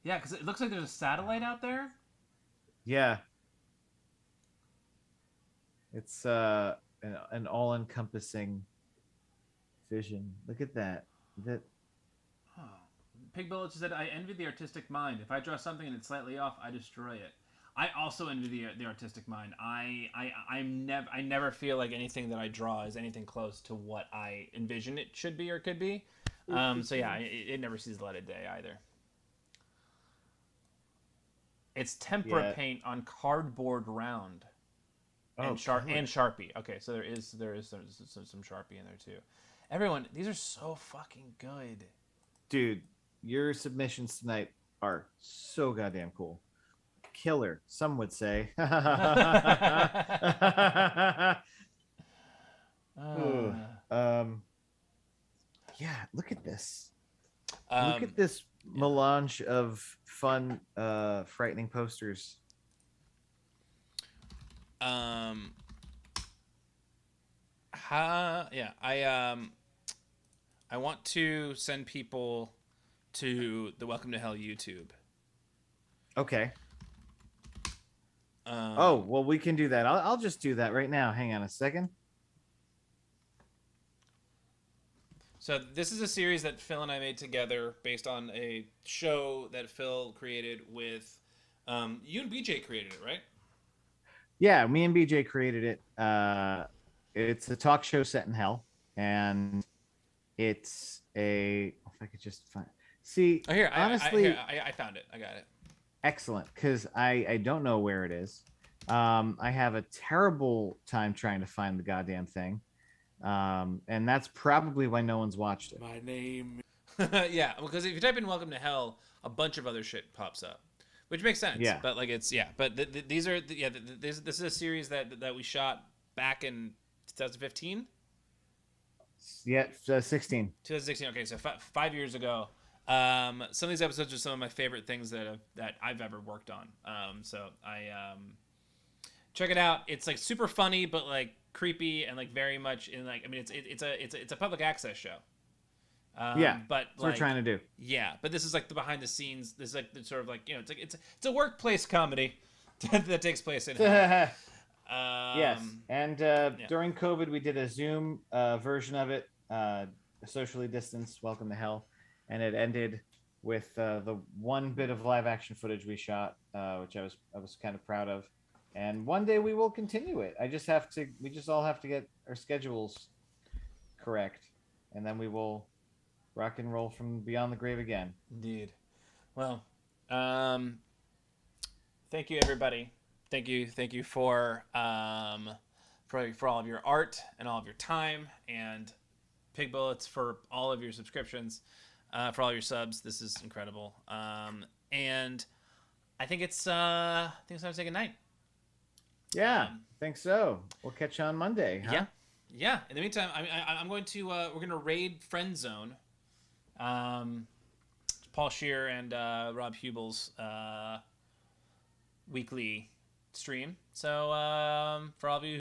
Yeah, because it looks like there's a satellite out there. Yeah. It's an all-encompassing vision. Look at that. That Oh. Pig Bullet said, I envy the artistic mind. If I draw something and it's slightly off, I destroy it. I also envy the artistic mind. I never feel like anything that I draw is anything close to what I envision it should be or could be. So yeah, it never sees the light of day either. It's tempera Yeah. paint on cardboard round and cool. and Sharpie. Okay, so there is some Sharpie in there too. Everyone, these are so fucking good. Dude, your submissions tonight are so goddamn cool. Killer, some would say. Ooh, yeah, look at this. Look at this melange of fun, frightening posters. Yeah, I want to send people to the Welcome to Hell YouTube. Okay. Oh, well, we can do that. I'll just do that right now. Hang on a second. So this is a series that Phil and I made together based on a show that Phil created with you and BJ created it, right? Yeah, me and BJ created it. It's a talk show set in hell, and it's a. If I could just find. See, Oh, here, honestly, I found it. I got it. excellent, because I don't know where it is. I have a terrible time trying to find the goddamn thing, and that's probably why no one's watched it. My name. Yeah, because if you type in "Welcome to Hell," a bunch of other shit pops up, which makes sense. Yeah. But like it's But these are this is a series that we shot back in 2015. Yeah, 16. 2016. Okay, so 5 years ago. Some of these episodes are some of my favorite things that I've ever worked on. So I check it out. It's like super funny, but like creepy and like very much in like. I mean, it's a public access show. Yeah, but that's what we're trying to do. Yeah, but this is like the behind the scenes. This is like the sort of like it's a workplace comedy that takes place in hell. Yes, and during COVID, we did a Zoom version of it, socially distanced. Welcome to Hell, and it ended with the one bit of live action footage we shot, which I was kind of proud of. And one day we will continue it. We just all have to get our schedules correct, and then we will rock and roll from beyond the grave again. Indeed. Well, um, thank you, everybody. Thank you for all of your art and all of your time, and Pig Bullets for all of your subscriptions, for all your subs. This is incredible. And I think it's time to say goodnight. Yeah, think so. We'll catch you on Monday, huh? Yeah, yeah. In the meantime, I'm going to we're going to raid Friend Zone. Paul Scheer and Rob Hubel's weekly stream. So for all of you